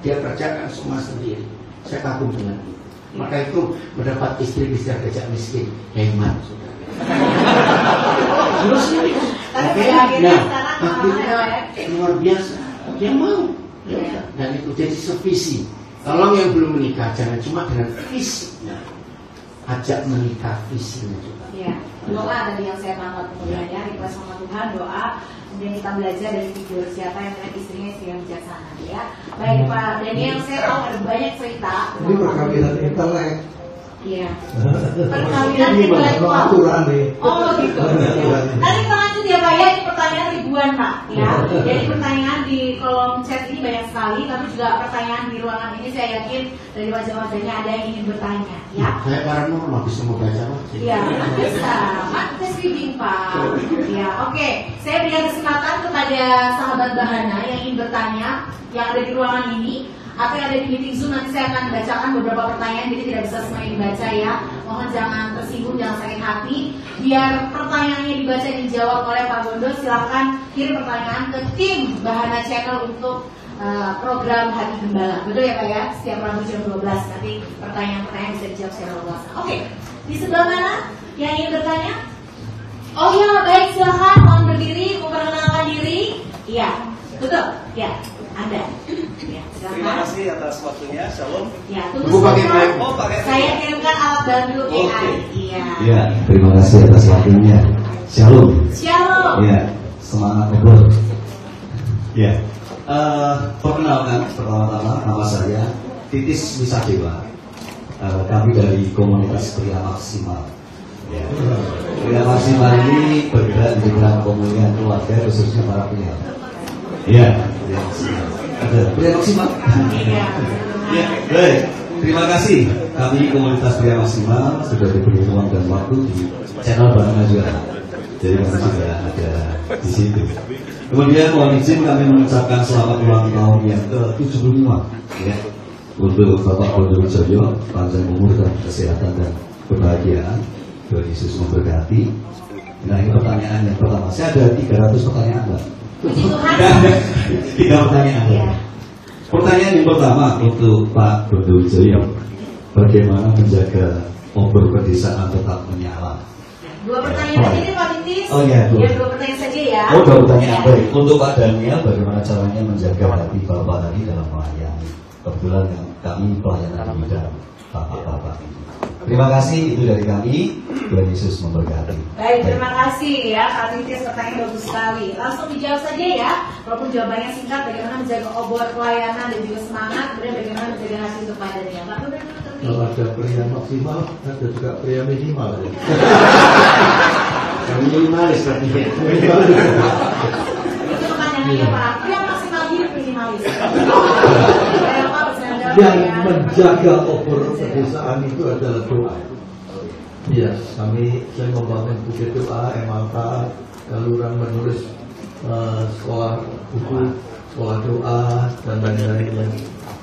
Dia kerjakan semua sendiri. Saya kagum dengan itu. Maka itu mendapat istri bisa kerja miskin, hemat sudah. Terus ini, nah akhirnya luar biasa. Dia mau, dan itu jadi sevisi. Tolong yang belum menikah jangan cuma dengan visinya, ajak menikah visinya juga. Ya, doa tadi yang saya tangkap kemudian ya, request sama Tuhan doa. Kemudian kita belajar dari video siapa yang melihat istrinya istri yang bijaksana ya. Baik Pak Daniel, saya tahu ada banyak cerita. Ini perkawinan intelek. Iya. Perkawinan intelektual. Oh gitu. Nanti kita lanjut ya Pak ya, ini pertanyaan ribuan Pak ya. Jadi pertanyaan di kolom chat ini banyak sekali, tapi juga pertanyaan di ruangan ini saya yakin dari wajah-wajahnya ada yang ingin bertanya ya. Saya paranormal bisa mau baca wajah. Iya, bisa. Tes reading Pak. Ya, oke. Saya berikan kesempatan kepada sahabat Bahana yang ingin bertanya, yang ada di ruangan ini atau yang ada di meeting Zoom. Nanti saya akan bacakan beberapa pertanyaan, jadi tidak bisa semuanya dibaca ya. Mohon jangan tersinggung, jangan sakit hati. Biar pertanyaannya dibaca dan dijawab oleh Pak Gondo, silahkan kirim pertanyaan ke tim Bahana Channel untuk program Hati Gembala. Betul ya Pak ya? Setiap Rabu jam 12 nanti pertanyaan-pertanyaan bisa dijawab secara luas. Oke, di sebelah mana yang ingin bertanya? Oh ya, baik, silahkan. Mohon berdiri, memperkenalkan diri. Iya, betul. Ya, Anda. Ya, Terima kasih atas waktunya. Shalom. Ya, Ibu pakai mic. Oh, pakai mic. Saya kirimkan alat bantu AI. Oke. Iya. Ya, terima kasih atas waktunya. Shalom. Shalom. Ya, semangat ngobrol. Ya, perkenalkan pertama-tama nama saya Titis Wisadewa. Kami dari komunitas Pria Maksimal. Ya. Pria Maksimal ini bergerak di bidang pemulihan keluarga khususnya para pria. Ya, Pria Maksimal. Ada Pria Maksimal. Iya. Ya, baik. Terima kasih. Kami komunitas Pria Maksimal sudah diberi ruang dan waktu di channel Bahana juga. Jadi kami juga ada di situ. Kemudian mohon izin kami mengucapkan selamat ulang tahun yang ke-75 ya, untuk Bapak Bondo Wijoyo, panjang umur dan kesehatan dan kebahagiaan. Tuhan Yesus memberkati. Nah ini pertanyaan yang pertama. Saya ada 300 pertanyaan Mbak. Puji Tuhan. 3 pertanyaan. Iya. Pertanyaan yang pertama untuk Pak Bondo Wijoyo, bagaimana menjaga obor pedesaan tetap menyala? 2 pertanyaan ini Pak Titis. Oh iya, 2. Ya, 2 pertanyaan saja ya. Oh, 2 pertanyaan. Ya. Baik. Untuk Pak Daniel, bagaimana caranya menjaga hati Bapak tadi dalam melayani? Kebetulan yang kami pelayanan di bidang Bapak-Bapak ini. Terima kasih, itu dari kami. Tuhan Yesus memberkati. Baik, terima kasih ya Kak Titis, pertanyaan bagus sekali. Langsung dijawab saja ya, walaupun jawabannya singkat. Bagaimana menjaga obor pelayanan dan juga semangat, kemudian bagaimana menjaga hati untuk padannya. Pak Bunda dulu terlebih. Kalau ada pria maksimal, ada juga pria minimal. Ya. Kami minimalis berarti. Itu pertanyaannya Pak, yang maksimal hidup minimalis. Yang menjaga obor pedesaan itu adalah doa. Ya, saya membangun bukit doa, MLK, lalu orang menulis sekolah buku, sekolah doa dan lain-lain.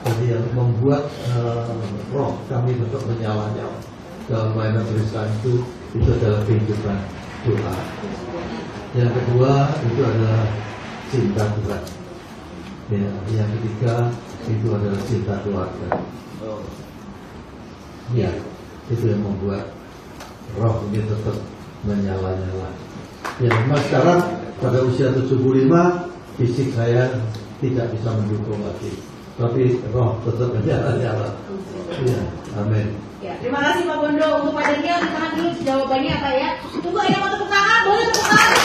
Jadi yang membuat roh kami untuk menyala-nyala dalam pelayanan pedesaan itu adalah kehidupan doa. Yang kedua itu adalah cinta Tuhan. Ya, yang ketiga itu adalah cinta keluarga. Ya, itu yang membuat roh ini tetap menyala-nyala. Ya, memang sekarang pada usia 75 fisik saya tidak bisa mendukung lagi, tapi roh tetap menyala-nyala. Ya, amin. Ya, terima kasih Pak Bondo. Untuk padannya ditahan dulu jawabannya apa ya? Tunggu ada mau tepuk tangan, boleh tepuk tangan.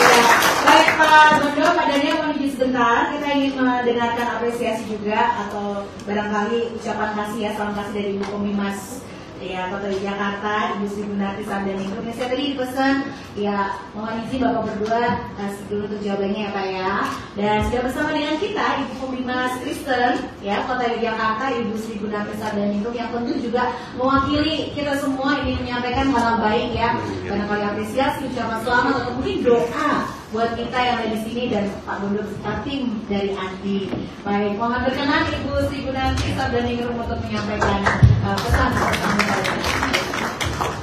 Ya, baik Pak Bondo, padannya mau izin sebentar. Kita ingin mendengarkan apresiasi juga atau barangkali ucapan kasih ya, salam kasih dari Ibu Komimas ya Kota Jakarta, Ibu Sri Gunarti Sabdaningrum. Saya tadi dipesan ya, mohon izin Bapak berdua kasih dulu untuk jawabannya ya Pak ya. Dan sudah bersama dengan kita Ibu Komimas Kristen ya Kota Jakarta, Ibu Sri Gunarti Sabdaningrum yang tentu juga mewakili kita semua ini menyampaikan hal baik ya, barangkali apresiasi, ucapan selamat atau mungkin doa buat kita yang ada di sini dan Pak Bondo beserta tim dari Andi. Baik, mohon berkenan Ibu Sri Gunarti Sabdaningrum untuk menyampaikan pesan.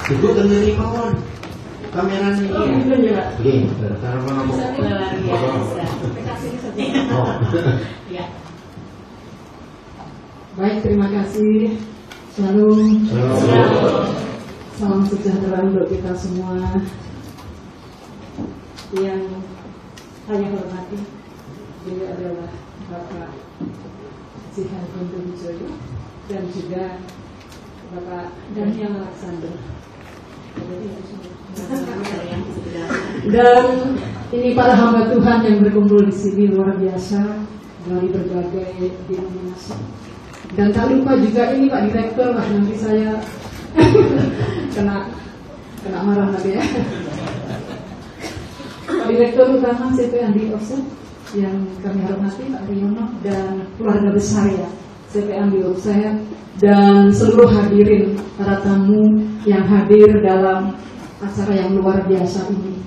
Ibu kendali mohon kamera nih. Iya, cara ngomong. Luar biasa. Oh. Ya. Baik, terima kasih. Shalom. Salam sejahtera untuk kita semua. Yang saya hormati beliau adalah Bapak Zihan Guntur Wijoyo dan juga Bapak Daniel Alexander. Dan ini para hamba Tuhan yang berkumpul di sini luar biasa dari berbagai denominasi. Dan tak lupa juga ini Pak Direktur, Pak, nanti saya kena marah nanti ya. Pak Direktur Utama CP Andi Offset yang kami hormati Pak Riono dan keluarga besar ya CP Andi Offset dan seluruh hadirin para tamu yang hadir dalam acara yang luar biasa ini.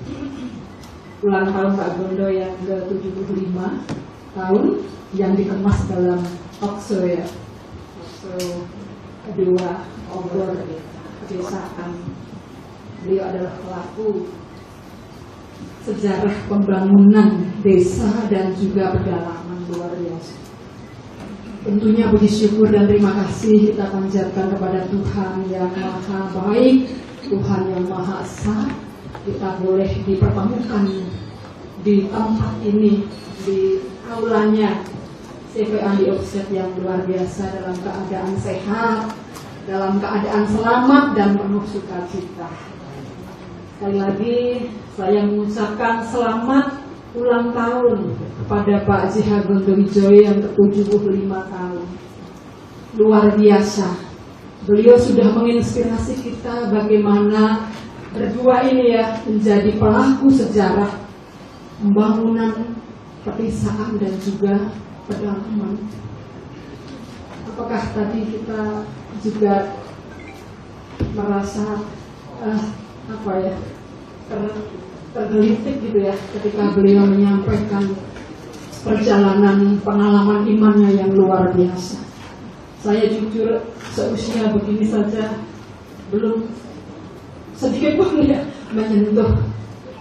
Ulang tahun Pak Bondo yang ke-75 tahun yang dikemas dalam talkshow ya, talkshow kedua obor pedesaan. Beliau adalah pelaku sejarah pembangunan desa dan juga pedalaman luar biasa. Tentunya puji syukur dan terima kasih kita panjatkan kepada Tuhan yang Maha Baik, Tuhan yang Maha Esa. Kita boleh dipertemukan di tempat ini, di aulanya CP Andi Offset yang luar biasa dalam keadaan sehat, dalam keadaan selamat dan penuh sukacita. Sekali lagi saya mengucapkan selamat ulang tahun kepada Pak Zihan Guntur Wijoyo yang ke-75 tahun. Luar biasa. Beliau sudah menginspirasi kita bagaimana berdua ini ya menjadi pelaku sejarah pembangunan pedesaan dan juga pedalaman. Apakah tadi kita juga merasa tergelitik gitu ya ketika beliau menyampaikan perjalanan pengalaman imannya yang luar biasa. Saya jujur seusia begini saja belum sedikit pun ya menyentuh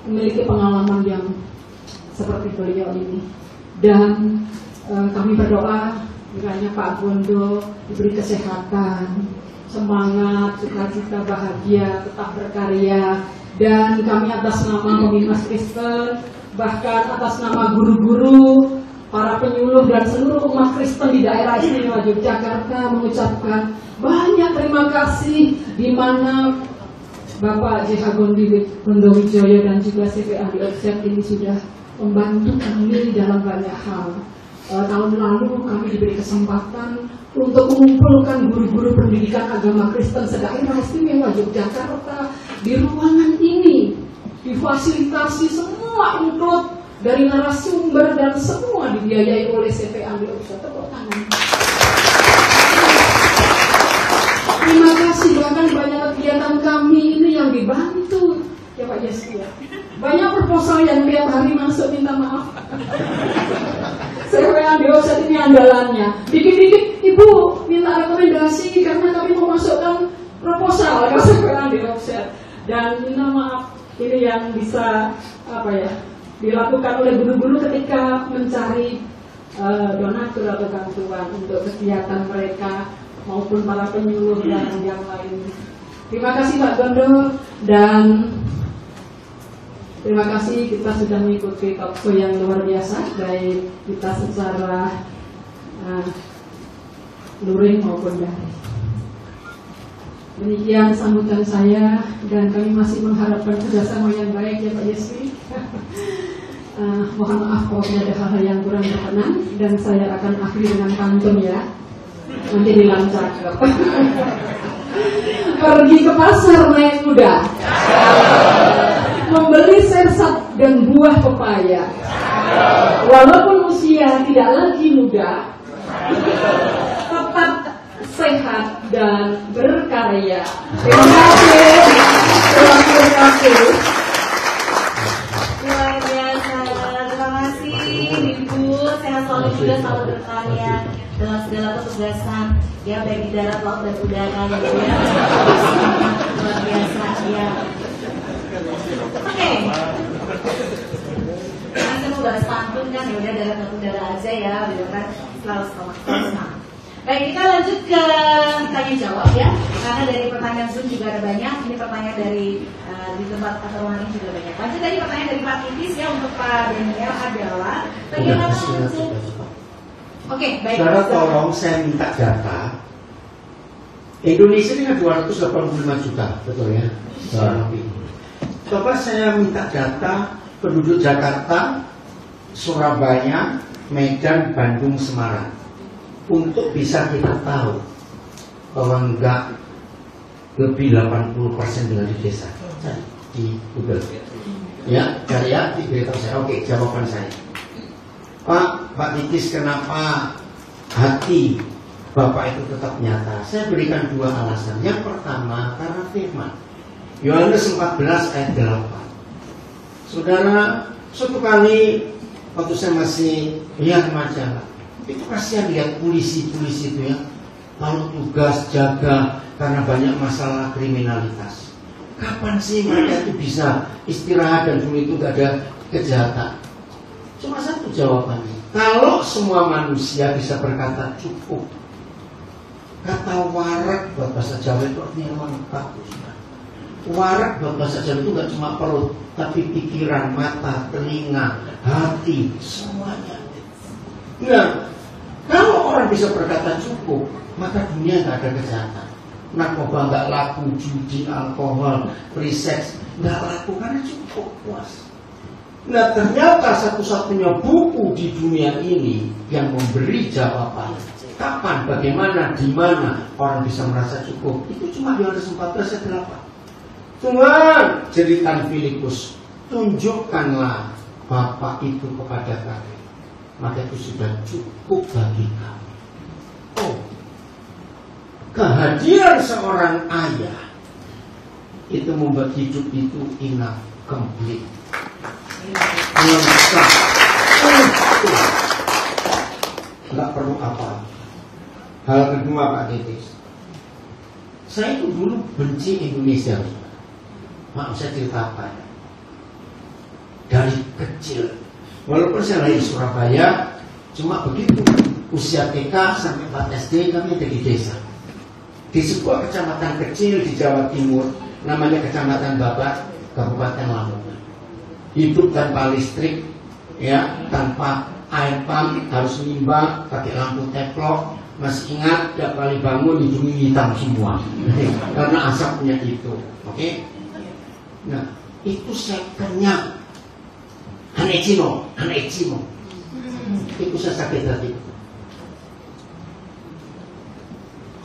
memiliki pengalaman yang seperti beliau ini. Dan kami berdoa kiranya Pak Bondo diberi kesehatan, semangat, sukacita, bahagia, tetap berkarya. Dan kami atas nama Komimas Kristen, bahkan atas nama guru-guru para penyuluh dan seluruh umat Kristen di daerah istimewa Yogyakarta mengucapkan banyak terima kasih, di mana Bapak J.H. Gondowijoyo dan juga CPA di Offset ini sudah membantu kami dalam banyak hal. Tahun lalu kami diberi kesempatan untuk mengumpulkan guru-guru pendidikan agama Kristen sedaerah istimewa Yogyakarta di ruangan ini, difasilitasi semua include dari narasumber dan semua dibiayai oleh CPA di Offset. Tepuk tangan. Terima kasih, bahkan banyak kegiatan kami ini yang dibantu ya Pak Yeski ya. Banyak proposal yang tiap hari masuk, minta maaf. CPA di Offset ini andalannya. Dikit-dikit Ibu minta rekomendasi karena kami mau masukkan proposal ke CPA di Offset. Dan minta maaf, ini yang bisa dilakukan oleh guru-guru ketika mencari donatur atau bantuan untuk kegiatan mereka maupun para penyuluh dan yang lain. Terima kasih Pak Gondo, dan terima kasih kita sudah mengikuti talkshow yang luar biasa, baik kita secara luring maupun daring. Demikian sambutan saya, dan kami masih mengharapkan kerjasama yang baik ya Pak Yeski. Mohon maaf kalau ada hal-hal yang kurang berkenan, dan saya akan akhiri dengan pantun ya. Nanti dilancar. Pergi ke pasar naik kuda, membeli sersat dan buah pepaya. Walaupun usia tidak lagi muda, tetap sehat dan berkarya. Terima kasih. Terima kasih. Luar biasa. Terima kasih Ibu. Sehat selalu juga, selalu berkarya dalam segala ketugasan ya, baik di darat, laut dan udara ya Bu ya. Luar biasa ya. Oke. Karena saya mau bahas pantun kan, ya udah darat dan udara aja ya, biar kan selalu sama. Baik, kita lanjut ke tanya jawab ya, karena dari pertanyaan Zoom juga ada banyak. Ini pertanyaan dari di tempat atau ruangan ini juga banyak. Lanjut tadi pertanyaan dari Pak Titis ya, untuk Pak Daniel adalah bagaimana untuk baik. Saudara, tolong saya minta data. Indonesia ini kan 285 juta, betul ya? Coba saya minta data penduduk Jakarta, Surabaya, Medan, Bandung, Semarang, untuk bisa kita tahu bahwa enggak lebih 80% tinggal di desa. Cari di Google ya, cari ya di berita saya. Oke, jawaban saya, Pak Titis, kenapa hati Bapak itu tetap nyata? Saya berikan dua alasan. Yang pertama, karena firman Yohanes 14 ayat 8. Saudara, suatu kali waktu saya masih lihat majalah, itu kasihan lihat polisi-polisi itu ya, lalu tugas jaga karena banyak masalah kriminalitas. Kapan sih mereka itu bisa istirahat dan dulu itu gak ada kejahatan? Cuma satu jawabannya, kalau semua manusia bisa berkata cukup. Kata warak buat bahasa Jawa itu artinya lengkap. Warak buat bahasa Jawa itu gak cuma perut, tapi pikiran, mata, telinga, hati, semuanya. Nah, kalau orang bisa berkata cukup, maka dunia gak ada kejahatan. Narkoba gak laku, judi, alkohol, free sex gak laku karena cukup, puas. Nah, ternyata satu-satunya buku di dunia ini yang memberi jawaban kapan, bagaimana, di mana orang bisa merasa cukup, itu cuma Yohanes 14 ayat 8. Tuhan, jeritan Filipus, tunjukkanlah Bapa itu kepada kami, maka itu sudah cukup bagi kami. Oh, kehadiran seorang ayah itu membuat hidup itu enough, complete, lengkap, nggak perlu apa. Hal kedua Pak Titis, saya itu dulu benci Indonesia. Maaf, saya cerita apa ya? Dari kecil, walaupun saya lahir di Surabaya, cuma begitu usia TK sampai 4 SD kami ada di desa, di sebuah kecamatan kecil di Jawa Timur, namanya Kecamatan Babat, Kabupaten Lamongan. Hidup tanpa listrik, ya, tanpa air pump harus nimbang pakai lampu teplok. Masih ingat tiap kali bangun hidungnya hitam semua karena asapnya itu. Oke? Nah, itu saya kenyang. Hanechino. Itu saya sakit hati.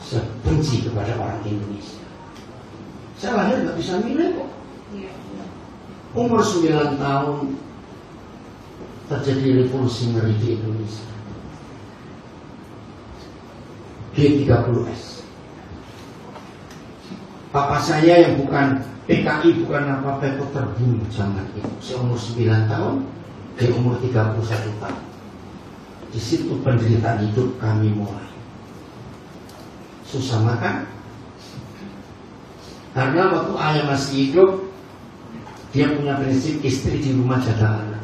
Saya benci kepada orang Indonesia. Saya lahir nggak bisa milih kok. Umur 9 tahun terjadi revolusi ngeri di Indonesia. G30S. Papa saya yang bukan PKI, bukan apa-apa, itu terbunuh zaman itu. Saya umur 9 tahun, dia umur 31 tahun. Di situ penderitaan hidup kami mulai. Susah makan. Karena waktu ayah masih hidup, dia punya prinsip istri di rumah jaga anak.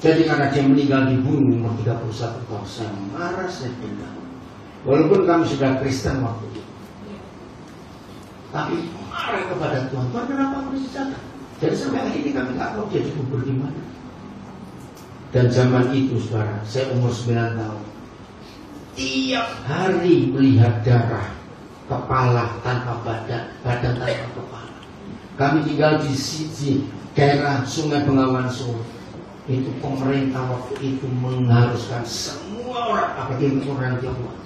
Jadi karena dia meninggal dibunuh umur 31 tahun, saya marah, saya pindah. Walaupun kami sudah Kristen waktu itu, tapi marah kepada Tuhan. Tuhan, kenapa aku dijaga? Jadi sampai hari ini kami tak tahu dia dikubur di mana. Dan zaman itu, saudara, saya umur 9 tahun, tiap hari melihat darah, kepala tanpa badan, badan tanpa kepala. Kami tinggal di daerah Sungai Bengawan Solo. Itu pemerintah waktu itu mengharuskan semua orang, apalagi orang Tionghoa,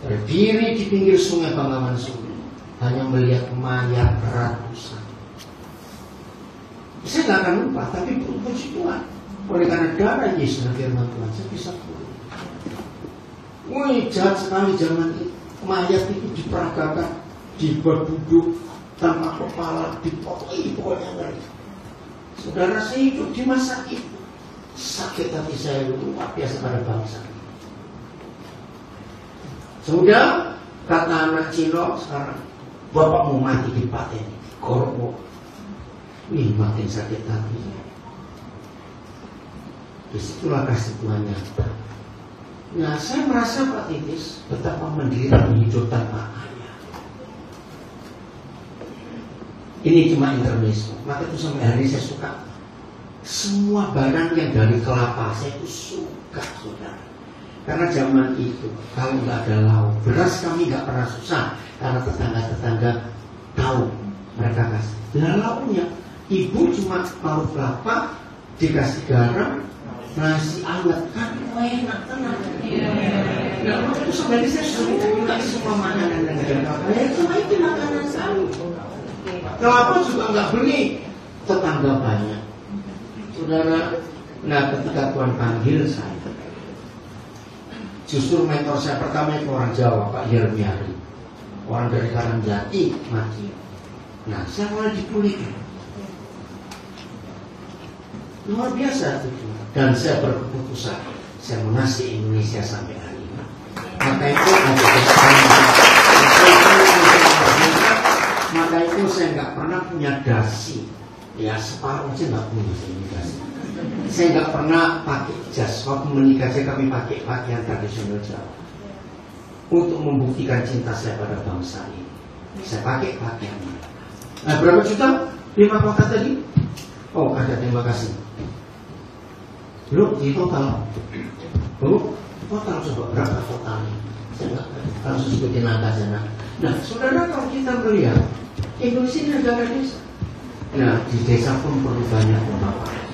berdiri di pinggir Sungai Bengawan Solo, hanya melihat mayat ratusan. Saya nggak akan lupa, tapi puji Tuhan, oleh karena darah Yesus dan firman Tuhan, saya bisa pulang. Wih, jahat sekali zaman itu. Mayat itu diperagakan, duduk tanpa kepala, dipotong, pokoknya ngeri. Saudara, saya hidup di masa itu. Sakit hati saya luar biasa pada bangsa. Sudah kata anak Cino sekarang, bapak mau mati di paten korpo. Wih, makin sakit hati. Disitulah kasih Tuhan nyata. Nah, saya merasa Pak Titis betapa menderita hidup tanpa ayah. Ini cuma intermezzo. Maka itu sampai hari ini saya suka semua barang yang dari kelapa, saya itu suka, saudara. Karena zaman itu kalau nggak ada lauk, beras kami nggak pernah susah karena tetangga-tetangga tahu mereka kasih. Dan lauknya, ibu cuma taruh kelapa, dikasih garam, nasi anget, kan enak tenang. Nah, waktu itu sebenarnya saya suka semua makanan yang ada kelapa. Ya cuma itu makanan saya. Kelapa juga nggak beli, tetangga banyak. Saudara, nah ketika Tuhan panggil saya, justru mentor saya pertama itu orang Jawa, Pak Yermiari, orang dari Karangjati, mati. Nah, saya mulai dipulihkan. Luar biasa itu. Dan saya berkeputusan, saya mengasihi Indonesia sampai hari ini. Maka itu saya nggak pernah punya dasi. Ya separuh aja nggak punya dasi. Saya nggak pernah pakai jas. Waktu menikah saya kami pakai pakaian tradisional Jawa untuk membuktikan cinta saya pada bangsa ini. Saya pakai pakaian. Nah, berapa juta? 5 kota tadi? Oh, ada, terima kasih. Belum di total. Total coba berapa totalnya? Saya nggak langsung sebutin angka sana. Nah, saudara, kalau kita melihat Indonesia ini negara desa. Nah, di desa pun perlu banyak pemaparan.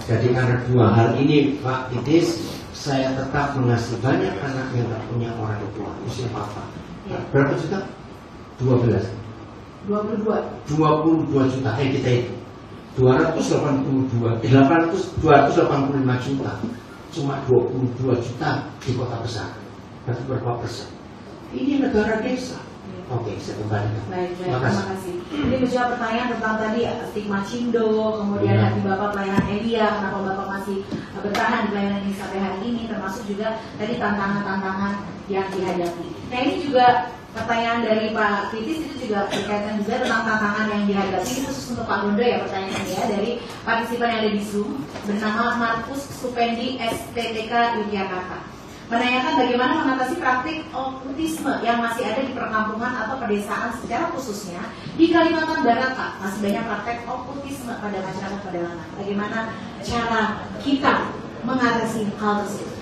Jadi karena 2 hal ini, Pak Titis, saya tetap mengasihi banyak anak yang tak punya orang tua, usia papa. Nah, berapa juta? 22 juta. Kita itu 285 juta. Cuma 22 juta di kota besar. Berarti berapa persen? Ini negara desa. Oke, saya kembalikan. Baik, terima kasih. Ini menjawab pertanyaan tentang tadi stigma Cindo, kemudian hati Bapak pelayanan Elia, kenapa Bapak masih bertahan di pelayanan ini sampai hari ini, termasuk juga tadi tantangan-tantangan yang dihadapi. Nah, ini juga pertanyaan dari Pak Titis itu juga berkaitan juga tentang tantangan yang dihadapi. Ini khusus untuk Pak Gondo ya pertanyaannya ya, dari partisipan yang ada di Zoom bernama Markus Supendi STTK Yogyakarta. Menanyakan bagaimana mengatasi praktik okultisme yang masih ada di perkampungan atau pedesaan secara khususnya di Kalimantan Barat, Pak. Masih banyak praktek okultisme pada masyarakat pedalaman. Bagaimana cara kita mengatasi mengatasi hal tersebut?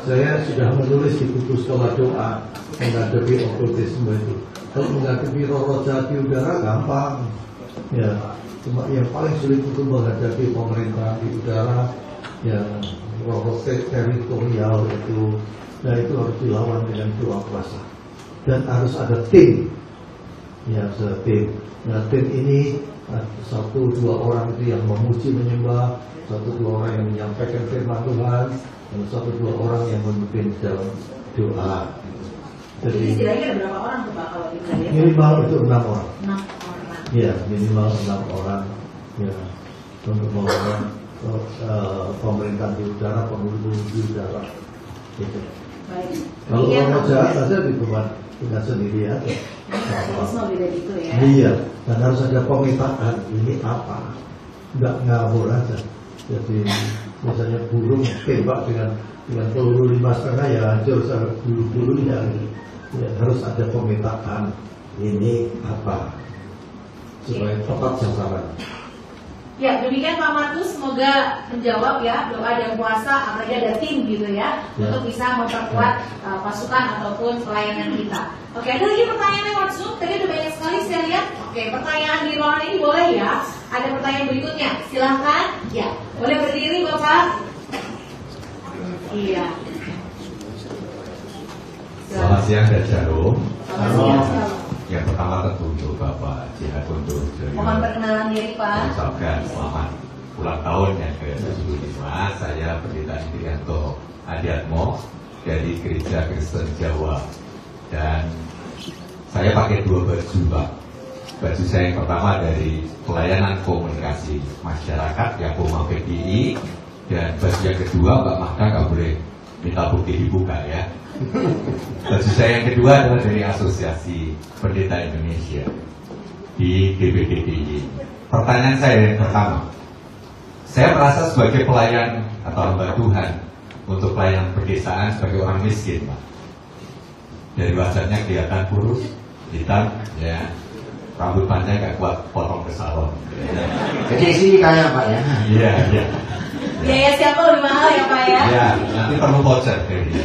Saya sudah menulis di buku sekolah doa menghadapi okultisme itu. Kalau menghadapi roh jahat di udara gampang, ya. Cuma yang paling sulit itu menghadapi pemerintah di udara, yang roh teritorial itu. Nah itu harus dilawan dengan doa kuasa. Dan harus ada tim, ya ada tim. Nah tim ini 1-2 orang itu yang memuji menyembah, 1-2 orang yang menyampaikan firman Tuhan, dan 1-2 orang yang memimpin dalam doa. Jadi istilahnya ada berapa orang tuh Pak kalau kita lihat? Minimal itu 6 orang. 6 orang. Ya minimal 6 orang. Ya untuk melawan pemerintahan di udara, penghulu di udara. Gitu. Baik. Kalau orang jahat saja dibuat dengan sendiri ya. Semua beda gitu ya. Iya, dan harus ada pemetaan ini apa. Enggak ngawur aja. Jadi misalnya burung tembak dengan peluru 5,5 ya hancur bulu-bulunya. Ya, harus ada pemetaan ini apa supaya tepat sasaran. Ya, demikian Pak Markus, semoga menjawab ya doa dan puasa, apalagi ada tim gitu ya, untuk bisa memperkuat pasukan ataupun pelayanan kita. Oke, ada lagi pertanyaan lewat Zoom? Tadi udah banyak sekali saya lihat. Oke, pertanyaan di ruangan ini boleh ya? Ada pertanyaan berikutnya, silahkan. Ya, boleh berdiri Bapak. Iya. Selamat siang dan Jarum. Selamat siang. Yang pertama tentu untuk Bapak Jihad untuk Mohon perkenalan diri Pak. mengucapkan selamat ulang tahun yang ke-75. Saya Pendeta Indrianto Adiatmo dari Gereja Kristen Jawa. Dan saya pakai 2 baju Pak. Baju saya yang pertama dari pelayanan komunikasi masyarakat Yakoma PPI, dan baju yang kedua Mbak Mahka nggak boleh minta bukti dibuka ya. Baju saya yang kedua adalah dari Asosiasi Pendeta Indonesia di DPDDI. Pertanyaan saya yang pertama, saya merasa sebagai pelayan atau hamba Tuhan untuk pelayanan pedesaan sebagai orang miskin Pak. Dari wajahnya kelihatan kurus, hitam, ya, rambut panjang nggak kuat potong ke salon. Jadi sini kaya Pak ya. Iya, iya. Biaya siapa lebih mahal ya Pak ya? Ya, nanti perlu voucher kayaknya.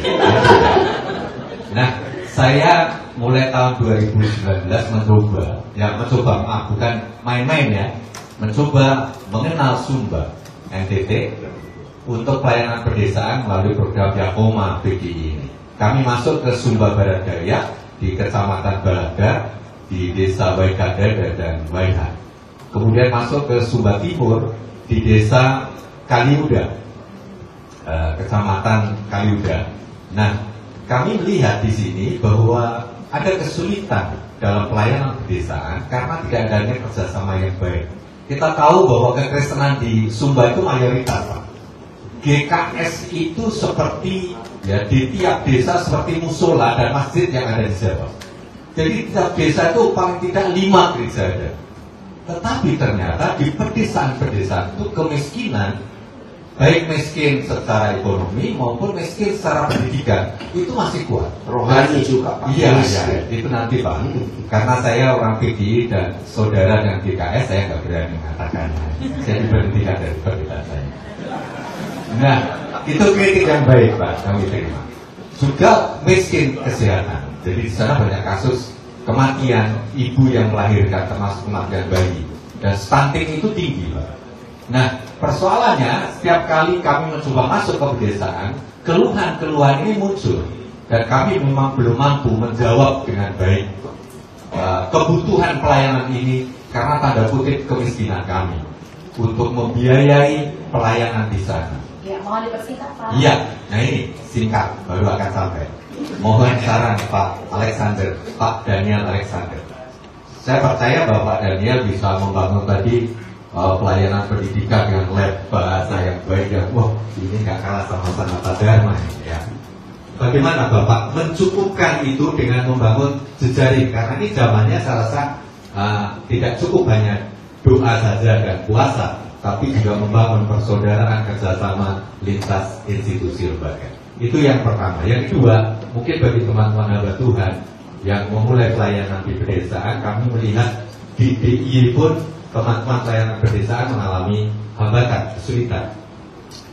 Nah, saya mulai tahun 2019 mencoba, bukan main-main ya, mencoba mengenal Sumba NTT untuk pelayanan pedesaan melalui program Yakoma PGI ini. Kami masuk ke Sumba Barat Daya di Kecamatan Balaga, di Desa Waikada dan Waihan. Kemudian masuk ke Sumba Timur di Desa Kaliuda, Kecamatan Kaliuda. Nah, kami melihat di sini bahwa ada kesulitan dalam pelayanan pedesaan karena tidak adanya kerjasama yang baik. Kita tahu bahwa kekristenan di Sumba itu mayoritas, Pak. GKS itu seperti ya di tiap desa seperti musola dan masjid yang ada di Jawa. Jadi tiap desa itu paling tidak 5 gereja ada. Tetapi ternyata di pedesaan-pedesaan itu kemiskinan, baik miskin secara ekonomi maupun miskin secara pendidikan, itu masih kuat. Rohani juga Pak. Iya, itu nanti Pak. Karena saya orang PGI dan saudara dengan GKS, saya nggak berani mengatakannya. Saya diberhentikan dari pekerjaan saya. Nah, itu kritik yang baik Pak, kami terima. Juga miskin kesehatan. Jadi di sana banyak kasus kematian ibu yang melahirkan, termasuk kematian bayi. Dan stunting itu tinggi Pak. Nah, persoalannya setiap kali kami mencoba masuk ke pedesaan, keluhan-keluhan ini muncul dan kami memang belum mampu menjawab dengan baik kebutuhan pelayanan ini karena tanda kutip kemiskinan kami untuk membiayai pelayanan di sana. Ya, mohon dipersingkat Pak. Iya, nah ini singkat baru akan sampai. Mohon saran Pak Alexander, Pak Daniel Alexander. Saya percaya bahwa Pak Daniel bisa membangun tadi pelayanan pendidikan dengan lab bahasa yang baik dan wah ini nggak kalah sama Sanata Dharma ya. Bagaimana Bapak mencukupkan itu dengan membangun jejaring? Karena ini zamannya saya rasa tidak cukup hanya doa saja dan puasa, tapi juga membangun persaudaraan kerjasama lintas institusi lembaga. Itu yang pertama. Yang kedua, mungkin bagi teman-teman hamba Tuhan yang memulai pelayanan di pedesaan, kami melihat di DIY pun teman-teman pelayanan pedesaan mengalami hambatan, kesulitan.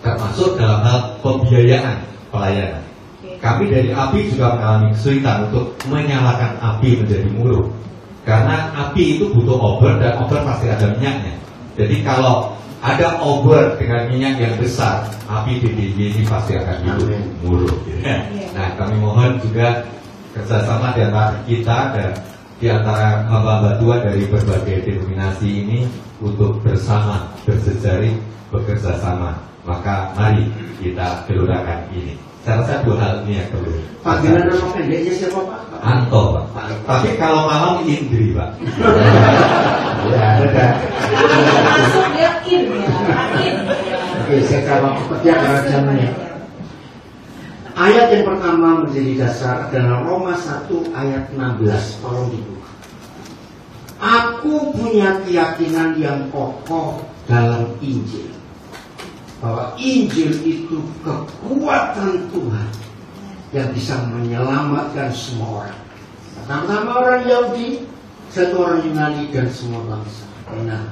termasuk dalam hal pembiayaan pelayanan. Kami dari API juga mengalami kesulitan untuk menyalakan api menjadi mulu, karena api itu butuh obor dan obor pasti ada minyaknya. Jadi kalau ada obor dengan minyak yang besar, api DDY ini pasti akan hidup mulu. Nah, kami mohon juga kerjasama di antara kita dan di antara hamba-hamba Tuhan dari berbagai denominasi ini untuk bersama berjejaring bekerja sama. Maka mari kita gelurakan ini. Saya rasa dua hal ini yang perlu. Panggilan nama pendeknya siapa Pak? Anto Pak. Tapi kalau malam Indri Pak. Ya, ada. Masuk dia in ya. Oke, saya jawab pekerja karena jamnya. Ayat yang pertama menjadi dasar adalah Roma 1 ayat 16. Tolong dibuka. Aku punya keyakinan yang kokoh dalam Injil, bahwa Injil itu kekuatan Tuhan yang bisa menyelamatkan semua orang, pertama orang Yahudi, satu orang Yunani, dan semua bangsa. Nah,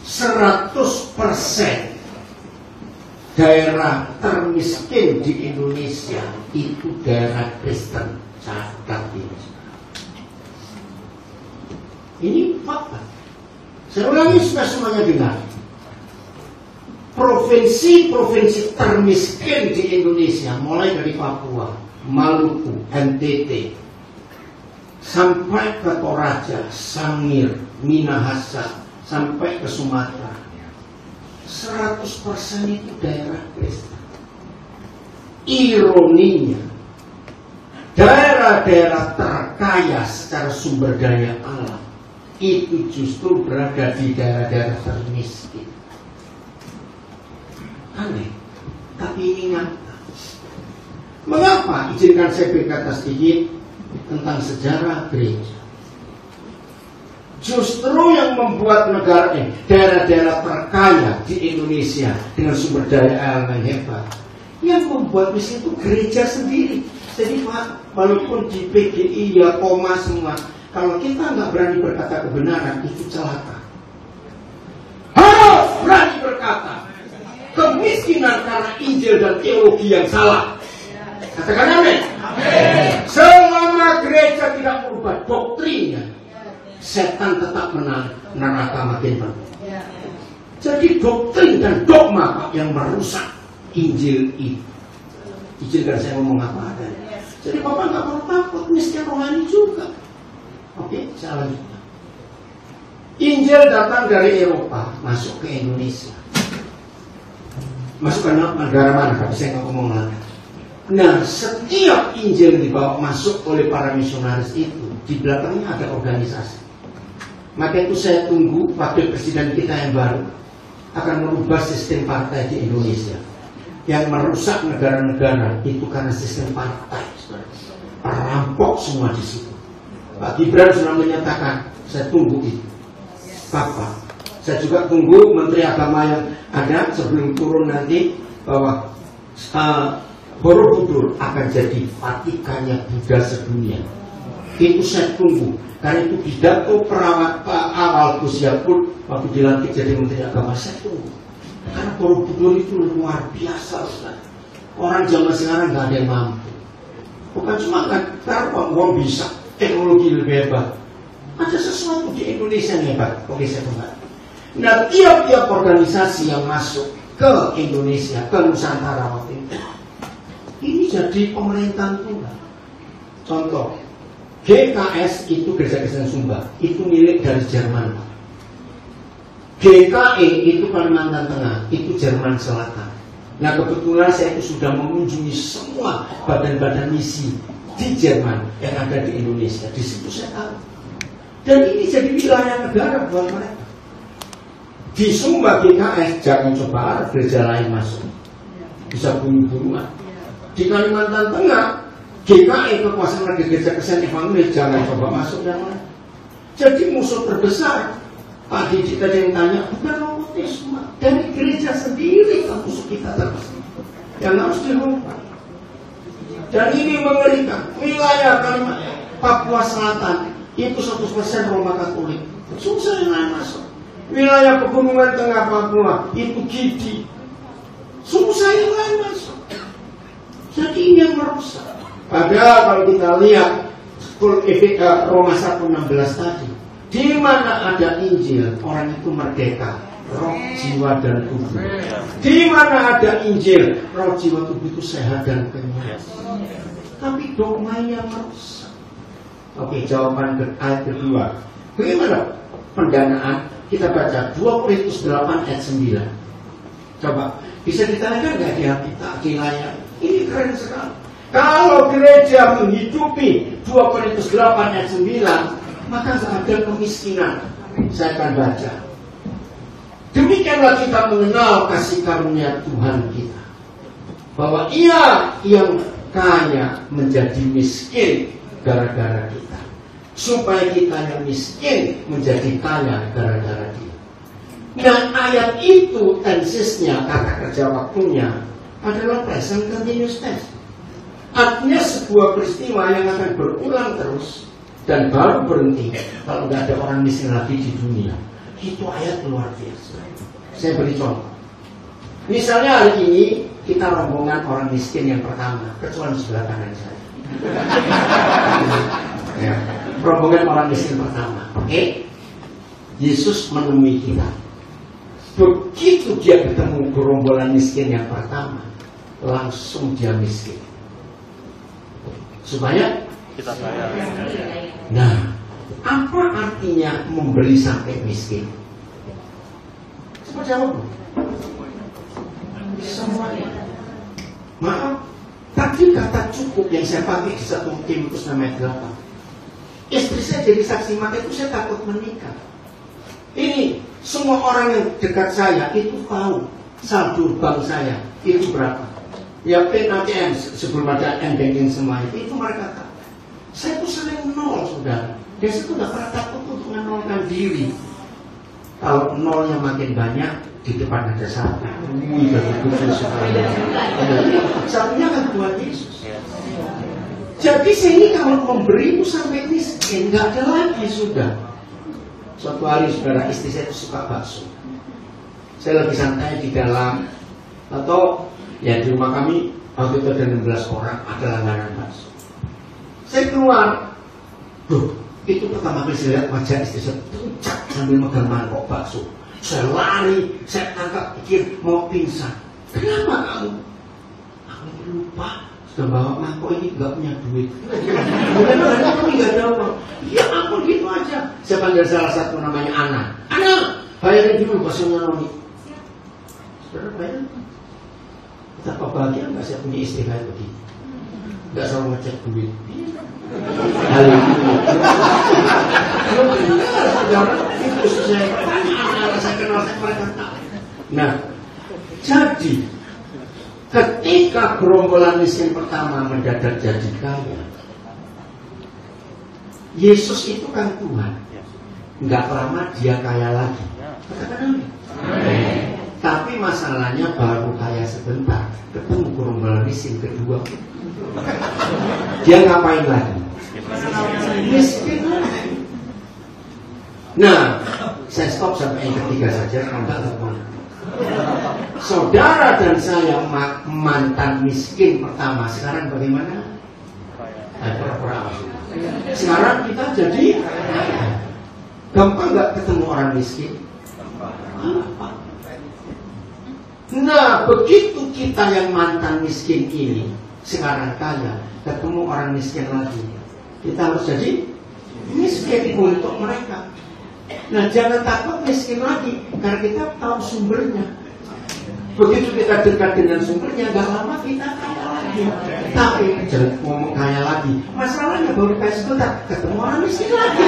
100% daerah termiskin di Indonesia itu daerah Kristen. Catat ini fakta. Saya ulangi supaya semuanya dengar. Provinsi-provinsi termiskin di Indonesia, mulai dari Papua, Maluku, NTT, sampai ke Toraja, Sangir, Minahasa, sampai ke Sumatera, 100% itu daerah Kristen. Ironinya, daerah-daerah terkaya secara sumber daya alam itu justru berada di daerah-daerah termiskin. Aneh, tapi ini nyata. Mengapa? Izinkan saya berkata sedikit tentang sejarah gereja. Justru yang membuat negara ini, daerah-daerah terkaya di Indonesia dengan sumber daya alam yang hebat, yang membuat di situ gereja sendiri. Jadi Pak, walaupun di PGI ya koma semua, kalau kita nggak berani berkata kebenaran, itu celaka. Harus berani berkata kemiskinan karena Injil dan teologi yang salah. Katakan amin. Selama gereja tidak merubah doktrinnya, setan tetap menang, neraka makin penuh. Jadi doktrin dan dogma Pak yang merusak Injil itu. Izinkan saya ngomong apa adanya. Jadi Bapak nggak perlu takut, miskin rohani juga. Oke, saya lanjutkan. Injil datang dari Eropa, masuk ke Indonesia. Masuk ke negara mana? Tapi saya nggak ngomong lagi. Nah, setiap Injil dibawa masuk oleh para misionaris itu, di belakangnya ada organisasi. Maka itu saya tunggu wakil presiden kita yang baru akan merubah sistem partai di Indonesia. Yang merusak negara-negara itu karena sistem partai. Perampok semua di situ. Pak Gibran sudah menyatakan, saya tunggu itu. Bapak, saya juga tunggu Menteri Agama yang ada sebelum turun nanti bahwa Borobudur akan jadi Vatikannya Buddha sedunia. Itu saya tunggu. Karena itu pidato perawat awal Gus Yakut waktu dilantik jadi Menteri Agama, saya tunggu. Karena Borobudur itu luar biasa, Ustaz. Orang zaman sekarang nggak ada yang mampu. Bukan cuma kan, karena orang bisa teknologi lebih hebat. Ada sesuatu di Indonesia yang hebat. Oke, saya tunggu. Nah, tiap-tiap organisasi yang masuk ke Indonesia, ke Nusantara waktu itu, ini jadi pemerintahan Tuhan. Contoh, GKS itu Gereja Kristen Sumba, itu milik dari Jerman. GKE itu Kalimantan Tengah, itu Jerman Selatan. Nah, kebetulan saya itu sudah mengunjungi semua badan-badan misi di Jerman yang ada di Indonesia. Di situ saya tahu. Dan ini jadi wilayah negara buat mereka. Di Sumba GKS, jangan coba ada gereja lain masuk, bisa bunuh-bunuhan. Di Kalimantan Tengah, GKE kekuasaan Gereja Kristen Evangelis, jangan coba masuk yang lain. Jadi musuh terbesar Pak Didi tadi yang tanya, bukan romotisme, dari gereja sendiri kan musuh kita terbesar yang harus dilakukan. Dan ini mengerikan. Wilayah Papua Selatan itu 100% Roma Katolik, susah yang lain masuk. wilayah pegunungan tengah Papua, itu Gidi. Suku saya lain masuk. Jadi ini yang merusak. Padahal kalau kita lihat Roma 1:16 tadi, di mana ada Injil, orang itu merdeka, roh, jiwa, dan tubuh. Di mana ada Injil, roh, jiwa, tubuh itu sehat dan kenyang. Tapi dogmanya merusak. Oke, jawaban ayat kedua. Bagaimana pendanaan? Kita baca 2 Korintus 8 ayat 9. Coba, bisa ditanyakan nggak di hati Akilaya? Ini keren sekali. Kalau gereja menghidupi 2 Korintus 8 ayat 9, maka ada kemiskinan. Saya akan baca. Demikianlah kita mengenal kasih karunia Tuhan kita, bahwa Ia yang kaya menjadi miskin gara-gara kita, supaya kita yang miskin menjadi kaya gara-gara dia. Nah, ayat itu tensisnya, kata kerja waktunya adalah present continuous tense. Artinya sebuah peristiwa yang akan berulang terus dan baru berhenti kalau nggak ada orang miskin lagi di dunia. Itu ayat luar biasa. Saya beri contoh. Misalnya hari ini kita rombongan orang miskin yang pertama, kecuali sebelah kanan saya. Ya, rombongan orang miskin pertama. Oke? Yesus menemui kita. Begitu dia ketemu gerombolan miskin yang pertama, langsung dia miskin. Supaya Kita bayar. Nah, apa artinya memberi sampai miskin? Coba jawab. Semuanya. Maaf, tadi kata cukup yang saya pakai di 1 Timotius 6:8. Istri saya jadi saksi mata itu, saya takut menikah. Ini semua orang yang dekat saya itu tahu saldo bank saya itu berapa. Ya ATM sebelum ada banking semua itu mereka tahu. Saya tuh sering nol, saudara. Dan saya tuh gak pernah takut untuk menolkan diri. Kalau nolnya makin banyak, di depan ada satu. Satunya kan buat Yesus. Jadi saya ini kalau memberi itu sampai miskin, gak ada lagi sudah. Suatu hari saudara, istri saya itu suka bakso. Saya lagi santai di dalam, atau ya di rumah kami waktu itu ada 16 orang, ada langganan bakso. Saya keluar, itu pertama kali saya lihat wajah istri saya pucat sambil megang mangkok bakso. Saya lari, saya tangkap, pikir mau pingsan. Kenapa kamu? Aku lupa, sudah bawa mangkok ini nggak punya duit. Kemudian aku nggak ada uang. Ya ampun, gitu aja. Saya panggil salah satu namanya Ana. Ana, bayarin dulu baksonya Noni. Saudara bayar? Betapa bahagia nggak saya punya istri kayak begini. Nggak selalu ngecek duit. Hal ini. Itu saya pertanyaan, saya kenal, saya mereka tahu. Nah, jadi ketika gerombolan miskin pertama mendadak jadi kaya, Yesus itu kan Tuhan. Nggak lama dia kaya lagi. Katakan amin. Tapi masalahnya baru kaya sebentar, ketemu gerombolan miskin kedua. Dia ngapain lagi? Miskin lagi. Nah, saya stop sampai yang ketiga saja, nggak teman. Saudara dan saya mantan miskin pertama, sekarang bagaimana? Sekarang kita jadi gampang nggak ketemu orang miskin? Nah, begitu kita yang mantan miskin ini sekarang kaya, ketemu orang miskin lagi, kita harus jadi miskin untuk mereka. Nah, jangan takut miskin lagi, karena kita tahu sumbernya. Begitu kita dekat dengan sumbernya, gak lama kita kaya lagi. Tapi jangan ngomong kaya lagi, masalahnya baru kaya sebentar, ketemu orang miskin lagi.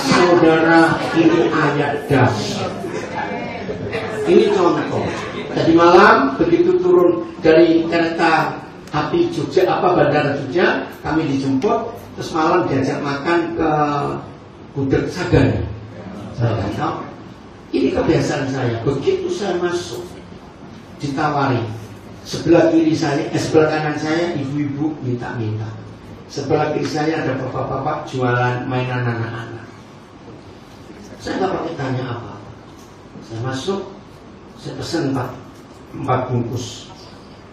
Saudara, ini ayat dasar. Ini contoh. Tadi malam begitu turun dari kereta api Jogja, bandara Jogja, kami dijemput, terus malam diajak makan ke Gudeg Sagan. Saya tahu. Ini kebiasaan saya. Begitu saya masuk, ditawari. Sebelah kiri saya, sebelah kanan saya ibu-ibu minta-minta. Sebelah kiri saya ada bapak-bapak jualan mainan anak-anak. Saya nggak pakai tanya apa. Saya masuk, saya pesan 4 bungkus.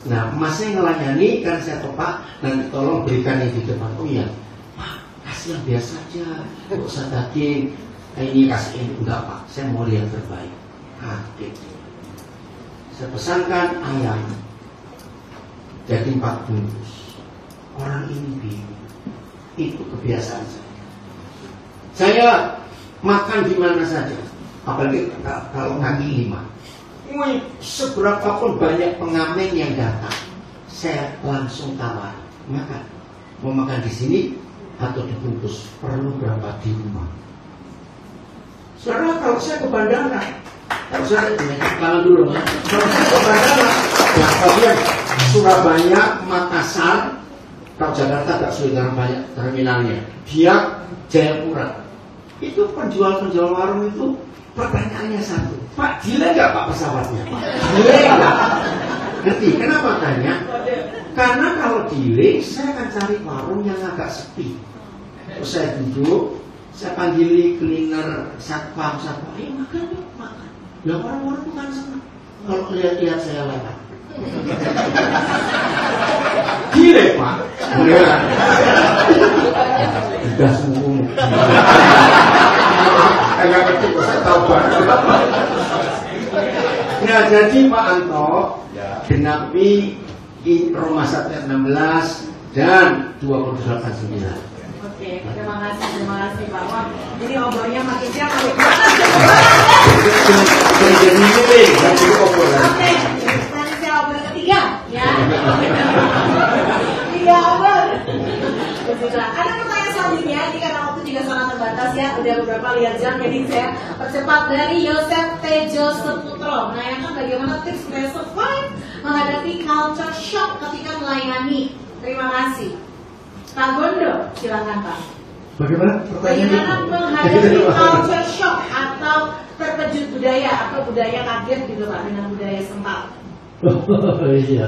Nah, masnya ngelayani kan saya topak, nanti tolong berikan yang di depan. Oh iya, Pak, kasih yang biasa aja, nggak usah daging. Ini kasih ini, enggak Pak, saya mau yang terbaik. Gitu. Saya pesankan ayam, jadi 4 bungkus. Orang ini bingung. Itu kebiasaan saya. Saya makan di mana saja, apalagi kalau kaki 5. Seberapapun banyak pengamen yang datang, saya langsung tawar, makan. Mau makan di sini atau dibungkus, perlu berapa di rumah. Saudara, kalau saya ke bandara, kalau saya kalau dulu, kalau saya ke bandara, ya kalian Surabaya, Makassar, kalau Jakarta agak sulit karena banyak terminalnya. Biak, Jayapura, itu penjual-penjual warung itu pertanyaannya satu, Pak, delay nggak Pak pesawatnya? Pak, delay nggak? Ngerti? Kenapa tanya? Karena kalau delay, saya akan cari warung yang agak sepi. Terus saya duduk, saya panggil cleaner, satpam, ayo makan yuk, makan. Ya orang-orang itu kan senang kalau lihat saya lewat. Delay Pak, udah sungguh. Agak kecil, saya tahu banget. Nah, jadi Pak Anto genapi Roma 1:16 dan 28:9. Oke, terima kasih Pak. Wah, jadi obrolnya makin siap makin Oke, nanti saya obrol ketiga, ya. Iya, obrol. Ada pertanyaan selanjutnya, ini karena waktu juga sangat terbatas ya, udah beberapa lihat jam, jadi saya percepat dari Yosef Tejo Seputro. Menanyakan bagaimana tips supaya survive menghadapi culture shock ketika melayani. Terima kasih. Pak Gondo, silakan Pak. Bagaimana Bagaimana menghadapi culture shock atau terkejut budaya atau budaya kaget gitu Pak dengan budaya setempat? Iya,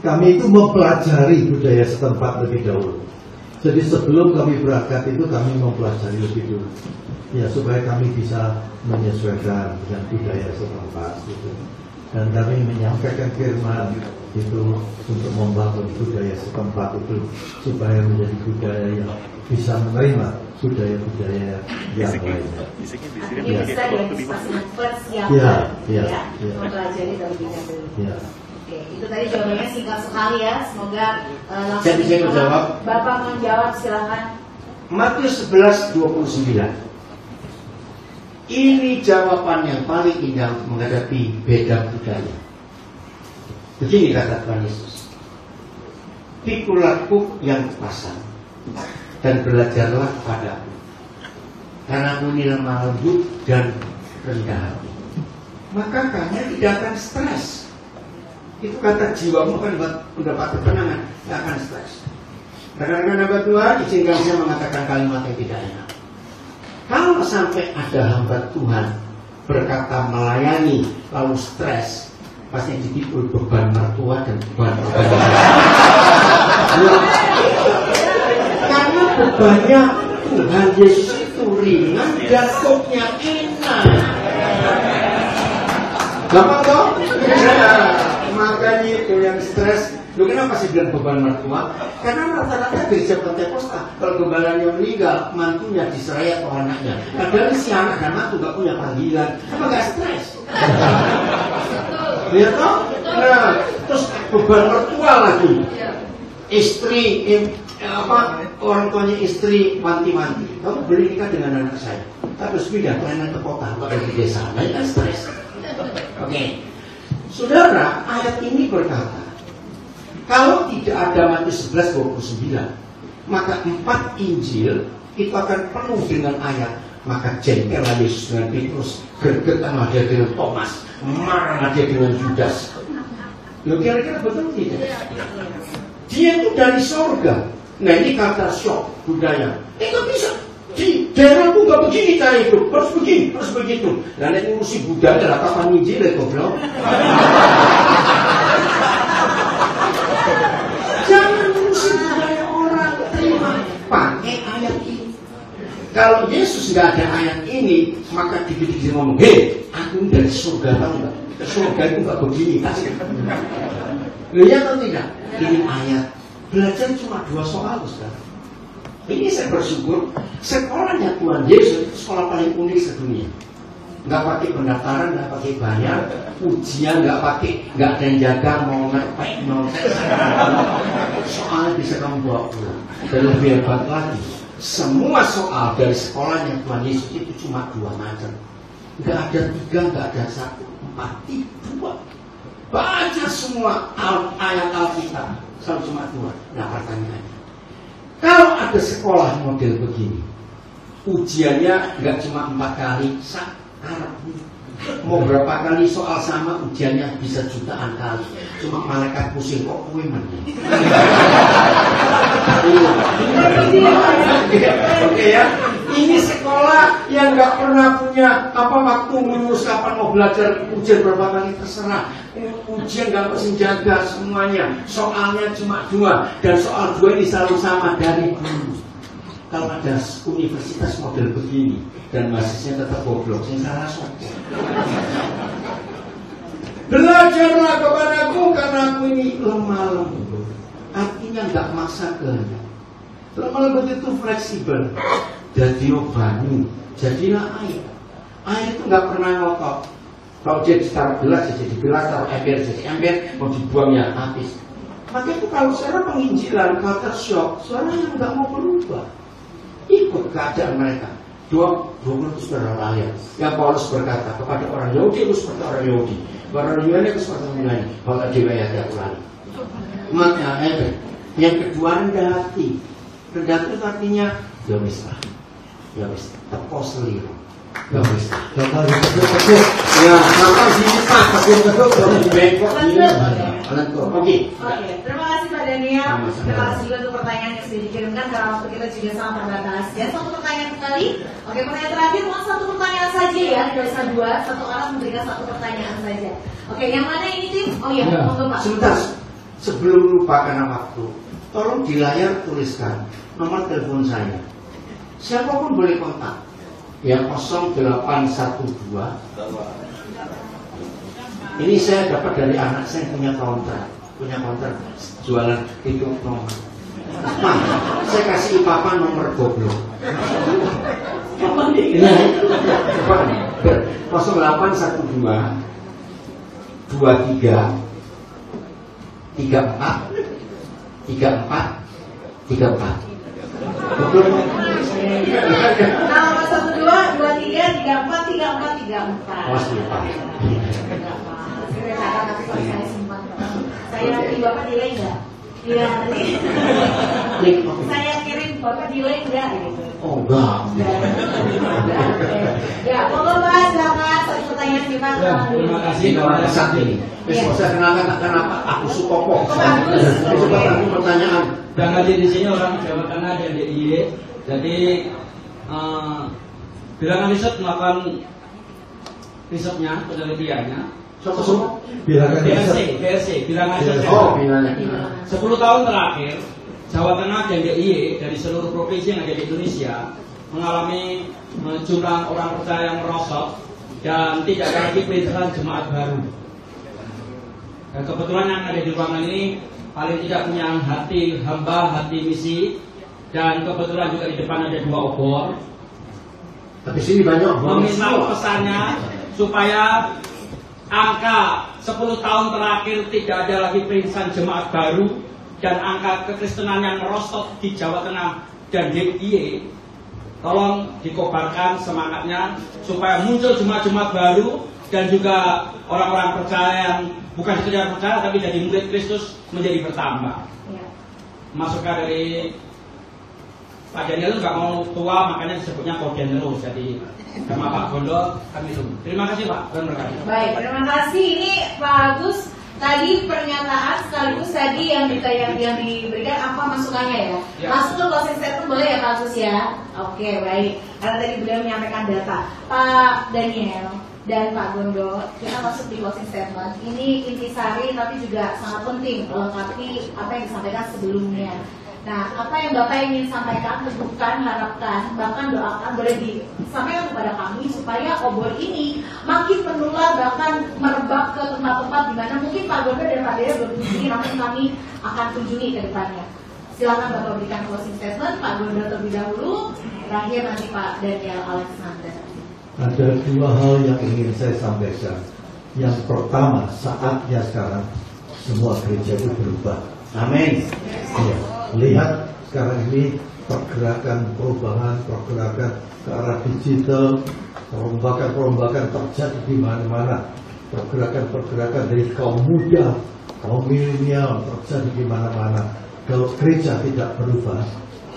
kami itu mempelajari budaya setempat lebih dahulu. Jadi sebelum kami berangkat itu kami mempelajari lebih dulu, ya supaya kami bisa menyesuaikan dengan budaya setempat gitu. Dan kami menyampaikan firman itu untuk membangun budaya setempat itu supaya menjadi budaya yang bisa menerima budaya-budaya yang lainnya. Ini bisa diantisipasi persiapan, mempelajari terlebih dahulu. Oke, itu tadi jawabannya singkat sekali ya. Semoga langsung bisa menjawab. Bapak menjawab, silakan. Matius 11:29. Ini jawaban yang paling indah menghadapi beda budaya. Begini kata Tuhan Yesus, pikulatku yang pasang dan belajarlah kepadaku, karena aku ini lemah lembut dan rendah hati, maka kamu tidak akan stres. Itu kata jiwamu akan mendapat ketenangan, tidak akan stres. Rekan-rekan hamba Tuhan, izinkan saya mengatakan kalimat yang tidak enak. Kalau sampai ada hamba Tuhan berkata melayani lalu stres, pasti dipikul beban mertua dan beban karena bebannya Tuhan Yesus itu ringan dan koknya enak. Gampang toh? Makanya itu yang stres. Lu kenapa sih bilang beban mertua? Karena rata-rata gereja Pentakosta kalau gembalanya meninggal, mantunya diserahkan atau anaknya. Padahal si anak dan mantu gak punya panggilan, apa gak stres? Lihat toh? Nah, terus beban mertua lagi. Istri, orang tuanya istri wanti-wanti. Kamu beli nikah dengan anak saya, terus pindah ke kota, bukan di desa. Nah, kan stres. Oke. Saudara, ayat ini berkata, kalau tidak ada Matius 11:29, maka 4 Injil itu akan penuh dengan ayat. Maka jengkellah Yesus dengan Petrus, gergetanlah dia dengan Thomas, marahlah dia dengan Judas. Loh, kira-kira betul tidak? Dia itu dari sorga. Nah, ini kata shock budaya. Itu bisa. Di daerahku gak begini cara itu, harus begini, harus begitu. Dan ini ngurusi budaya lah, kapan Injil ya goblok. Jangan ngurusi budaya orang, terima pakai ayat ini. Kalau Yesus nggak ada ayat ini, maka dikit-dikit ngomong, hei, aku ini dari surga, tahu nggak? Surga itu nggak begini, kasih. Lihat atau tidak? Ini ayat. Belajar cuma 2 soal, Ustaz. Ini saya bersyukur, sekolahnya Tuhan Yesus itu sekolah paling unik sedunia. Nggak pakai pendaftaran, nggak pakai bayar, ujian nggak ada yang jaga, mau ngepek, mau tes. Soalnya bisa kamu bawa pulang. Dan lebih hebat lagi, semua soal dari sekolahnya Tuhan Yesus itu cuma 2 macam. Nggak ada 3, nggak ada 1, 4, 2. Baca semua ayat Alkitab, selalu cuma 2. Nah pertanyaannya, kalau ada sekolah model begini, ujiannya nggak cuma 4 kali, mau berapa kali soal sama, ujiannya bisa jutaan kali. Cuma malaikat pusing kok kue mana? Oke ya, ini sekolah yang nggak pernah punya waktu ngurus kapan mau belajar, ujian berapa kali terserah. Ujian nggak mesti jaga semuanya. Soalnya cuma 2 dan soal 2 ini selalu sama dari dulu. Kalau ada universitas model begini dan mahasiswanya tetap goblok, saya salah sopo. Belajarlah kepadaku karena aku ini lemah lembut. Artinya nggak maksa kehendak. Lemah lembut itu fleksibel. Jadi banyu, jadilah air. Air itu nggak pernah ngotot. Kalau dia ditaruh gelas, jadi gelas, taruh ember, jadi ember, mau dibuang ya habis. Maka itu kalau secara penginjilan, culture shock, suaranya nggak mau berubah. Ikut keadaan mereka. 20 ayat yang Paulus berkata kepada orang Yahudi itu seperti orang Yahudi, orang Yunani itu seperti orang Yunani. Kalau di ayat yang lain, maka yang kedua rendah hati. Rendah hati itu artinya ya wis teko seliro. Ya wis. Ya, sampai sini Pak, tekuk di bengkok ini. Oke. Terima kasih Pak Daniel. Terima kasih juga untuk pertanyaan yang sudah dikirimkan karena waktu kita juga sangat terbatas. Ya, 1 pertanyaan sekali. Oke, pertanyaan terakhir mohon 1 pertanyaan saja ya, tidak usah 2. 1 orang memberikan 1 pertanyaan saja. Oke, yang mana ini tim? Oh iya, monggo Pak. Sebentar, sebelum lupa karena waktu, tolong di layar tuliskan nomor telepon saya. Siapapun boleh kontak. Yang 0812. Ini saya dapat dari anak saya punya counter jualan itu nomor. Pak, saya kasih papa nomor goblok. 0812 23 34 Betul? Nomor 12 23 34 34. Awas lupa. Saya kirim Bapak delay enggak? Iya, nanti. Saya kirim Bapak delay enggak gitu. Oh, enggak. Ya, monggo Pak, silakan 1 pertanyaan kita. Terima kasih kepada Sakti. Saya kenalkan kenapa aku Sutopo. Coba satu pertanyaan. Yang hadir di sini orang Jawa Tengah dan DIY. Jadi bilangan riset melakukan risetnya, penelitiannya. Bilangan BRC, bilangan riset. Oh, bilangan. 10 tahun terakhir, Jawa Tengah dan DIY dari seluruh provinsi yang ada di Indonesia mengalami jumlah orang percaya yang merosot dan tidak ada lagi perintisan jemaat baru. Dan kebetulan yang ada di ruangan ini paling tidak punya hati hamba, hati misi, dan kebetulan juga di depan ada 2 obor. Tapi sini banyak meminta pesannya supaya angka 10 tahun terakhir tidak ada lagi perintisan jemaat baru dan angka kekristenan yang merosot di Jawa Tengah dan DIY, tolong dikobarkan semangatnya supaya muncul jemaat-jemaat baru dan juga orang-orang percaya yang bukan sekedar percaya tapi jadi murid Kristus menjadi bertambah. Masukan dari Pak Daniel itu nggak mau tua, makanya disebutnya Koden terus. Jadi sama Pak Gondo kami tunggu. Terima kasih Pak. Baik, terima kasih. Ini Pak Agus tadi pernyataan sekaligus tadi yang diberikan apa masukannya ya? Masuk ke closing statement boleh ya Pak Agus ya? Oke, baik. Karena tadi beliau menyampaikan data. Pak Daniel dan Pak Gondo, kita masuk di closing statement. Ini intisari tapi juga sangat penting melengkapi apa yang disampaikan sebelumnya. Nah, apa yang Bapak ingin sampaikan, teguhkan, harapkan, bahkan doakan, boleh disampaikan kepada kami supaya obor ini makin menular, bahkan merebak ke tempat-tempat di mana mungkin Pak Gondo dan Pak Dea belum kunjungi, namun kami akan kunjungi ke depannya. Silakan Bapak berikan closing statement, Pak Gondo terlebih dahulu, terakhir nanti Pak Daniel Alexander. Ada dua hal yang ingin saya sampaikan. Yang pertama, saatnya sekarang semua gereja itu berubah. Amin. Ya. Lihat sekarang ini pergerakan perubahan, pergerakan ke arah digital, perombakan terjadi di mana-mana. Pergerakan dari kaum muda, kaum milenial terjadi di mana-mana. Kalau gereja tidak berubah,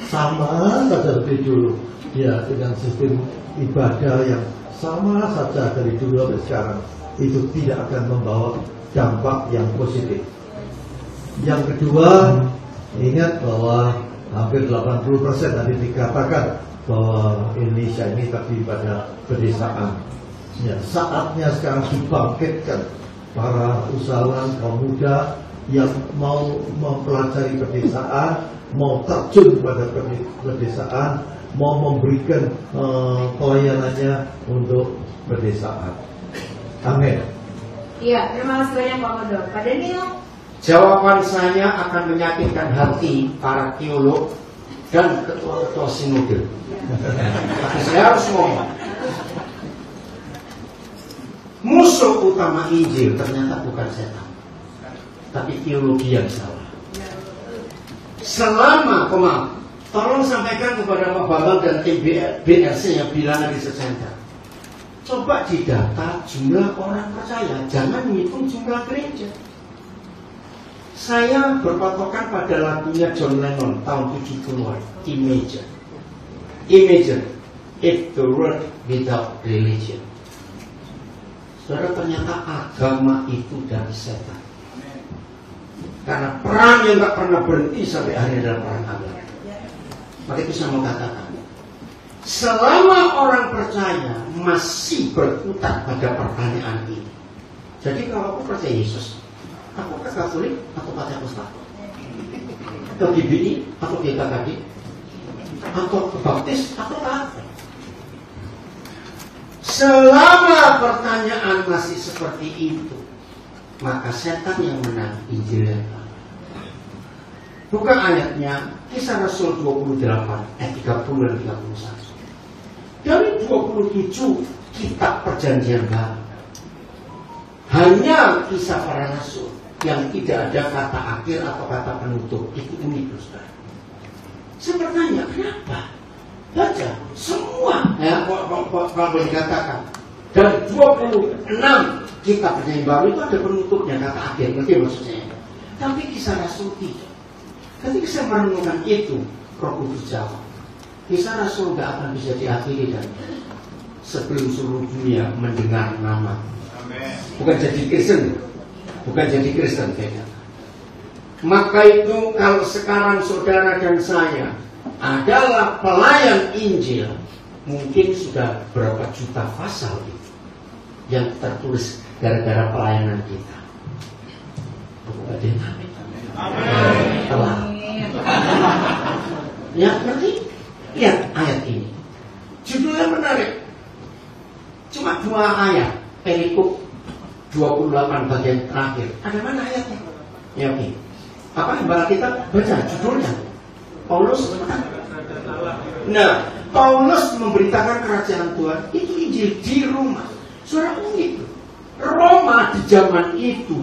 sama saja seperti dulu. Ya, dengan sistem ibadah yang sama saja dari dulu sampai sekarang, itu tidak akan membawa dampak yang positif. Yang kedua, ingat bahwa hampir 80% tadi dikatakan bahwa Indonesia ini tadi pada pedesaan. Ya, saatnya sekarang dibangkitkan para usahawan kaum muda yang mau mempelajari pedesaan, mau terjun pada pedesaan, mau memberikan pelayanannya untuk pedesaan. Amin. Iya, terima kasih banyak Pak Gondo. Pak Daniel. Jawaban saya akan menyakitkan hati para teolog dan ketua-ketua sinode. Tapi saya harus ngomong. Musuh utama Injil ternyata bukan setan, tapi teologi yang salah. Selama, tolong sampaikan kepada Pak Bambang dan tim BRC yang bilangan di Center. Coba didata jumlah orang percaya, jangan menghitung jumlah gereja. Saya berpatokan pada lagunya John Lennon tahun 70-an, Imagine. Imagine if the world without religion. Saudara, ternyata agama itu dari setan. Karena perang yang gak pernah berhenti sampai hari adalah perang agama. Maka itu saya mau katakan, selama orang percaya masih berputar pada pertanyaan ini. Jadi kalau aku percaya Yesus, aku ke Katolik, aku Pentakosta, ke GBI, aku GKKD, atau ke Baptis, aku apa? Selama pertanyaan masih seperti itu, maka setan yang menang, Injil yang menang. Bukan ayatnya, Kisah Rasul 28, ayat 30 dan 31. Dari 27 kitab perjanjian baru, hanya Kisah Para Rasul yang tidak ada kata akhir atau kata penutup, itu unik, saudara. Saya bertanya, kenapa? Baca semua, ya, kalau dikatakan dari 26 kitab perjanjian baru itu ada penutupnya, kata akhir, ngerti maksudnya? Tapi Kisah Rasul tidak. Ketika saya merenungkan itu, Roh Kudus jawab, Kisah Rasul tidak akan bisa diakhiri dan sebelum seluruh dunia mendengar nama. Bukan jadi Kristen, beda. Maka itu kalau sekarang saudara dan saya adalah pelayan Injil, mungkin sudah berapa juta pasal itu yang tertulis gara-gara pelayanan kita. Telah. Ya, ngerti? Lihat ayat ini. Judulnya menarik. Cuma 2 ayat. Perikop 28 bagian terakhir. Ada mana ayatnya? Ya, oke. Apa yang kita baca judulnya? Paulus. Nah, Paulus memberitakan kerajaan Tuhan itu Injil di Roma. Saudara, unik. Roma di zaman itu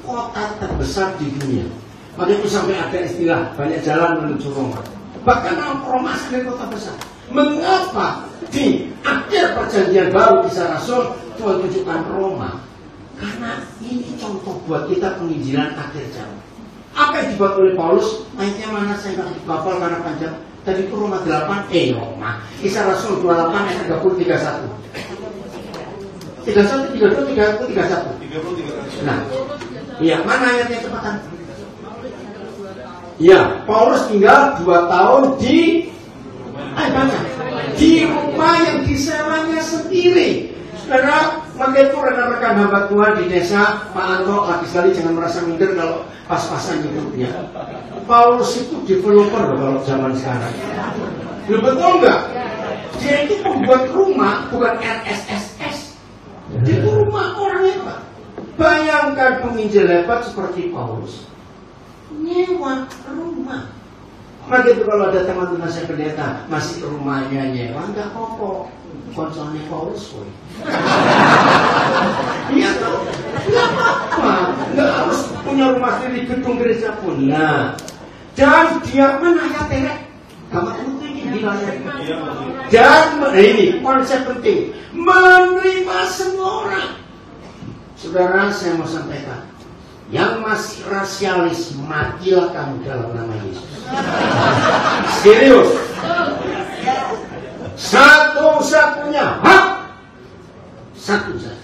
kota terbesar di dunia. Maka itu sampai ada istilah banyak jalan menuju Roma. Bahkan Roma sebagai kota besar. Mengapa di akhir perjanjian baru Kisah Rasul Tuhan tunjukkan Roma? Karena ini contoh buat kita penginjilan akhir zaman. Apa yang dibuat oleh Paulus? Ayatnya mana saya nggak dibapal karena panjang. Tadi itu Roma 8, Roma. Kisah Rasul 28 ayat 30, 31. 31, 32, 31. Nah, iya, mana ayatnya cepatan? Ya, Paulus tinggal 2 tahun di rumah yang disewanya sendiri. Saudara, Maka itu rekan-rekan hamba Tuhan di desa, Pak Anto, lagi sekali jangan merasa minder kalau pas-pasan hidupnya. Paulus itu developer loh kalau zaman sekarang. Loh, betul nggak? Dia itu membuat rumah, bukan RSSS. Itu rumah orang hebat. Bayangkan penginjil hebat seperti Paulus nyewa rumah. Maka itu kalau ada teman-teman saya pendeta masih rumahnya nyewa, nggak apa-apa. Konsolnya Paulus boy. Iya tuh, nggak apa-apa. Nggak harus punya rumah sendiri, gedung gereja pun. Nah, dan dia menayat kamu ini dan ini konsep penting, menerima semua orang. Saudara, saya mau sampaikan, yang masih rasialis, matilah kamu dalam nama Yesus. Serius. Satu-satunya hak, satu saja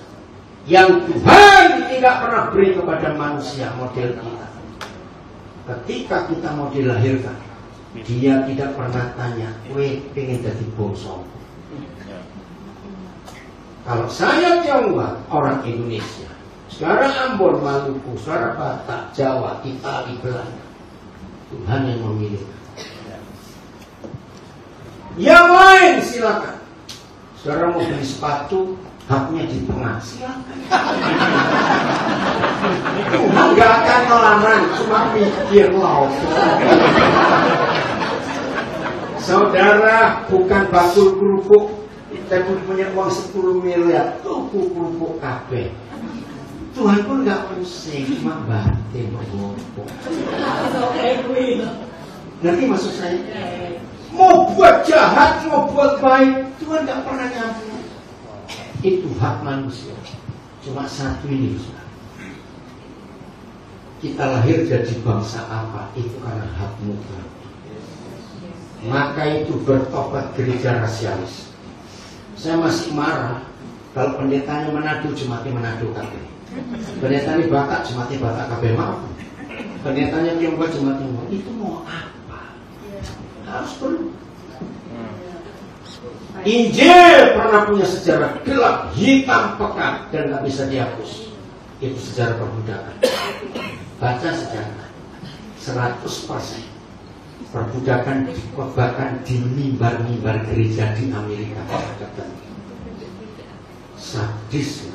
yang Tuhan tidak pernah beri kepada manusia model kita. Ketika kita mau dilahirkan, dia tidak pernah tanya, "Kowe pengen jadi bosok?" Kalau saya Tionghoa, orang Indonesia, saudara Ambon, Maluku, saudara Batak, Jawa, Itali, Belanda, Tuhan yang memilih. Yang lain silakan. Saudara mau beli sepatu, haknya di tengah, silakan. Tuhan gak akan melarang, cuma mikir loh. Saudara bukan bakul kerupuk, kita punya uang 10 miliar, tuku kerupuk kabeh. Tuhan pun gak pusing, cuma batin kerupuk. Ngerti maksud saya? Mau buat jahat, mau buat baik, Tuhan gak pernah nyampur. Itu hak manusia. Cuma satu ini, kita lahir jadi bangsa apa, itu karena hakmu Tuhan. Maka itu bertobat gereja rasialis. Saya masih marah kalau pendetanya Manado, jemaatnya Manado kabeh. Pendetanya Batak, jemaatnya Batak kabeh. Maaf. Pendetanya Tionghoa, jemaatnya Tionghoa. Itu mau apa? Harus perlu. Injil pernah punya sejarah gelap, hitam, pekat, dan gak bisa dihapus. Itu sejarah perbudakan. Baca sejarah 100% perbudakan dikobarkan di mimbar-mimbar gereja di Amerika. Sadis.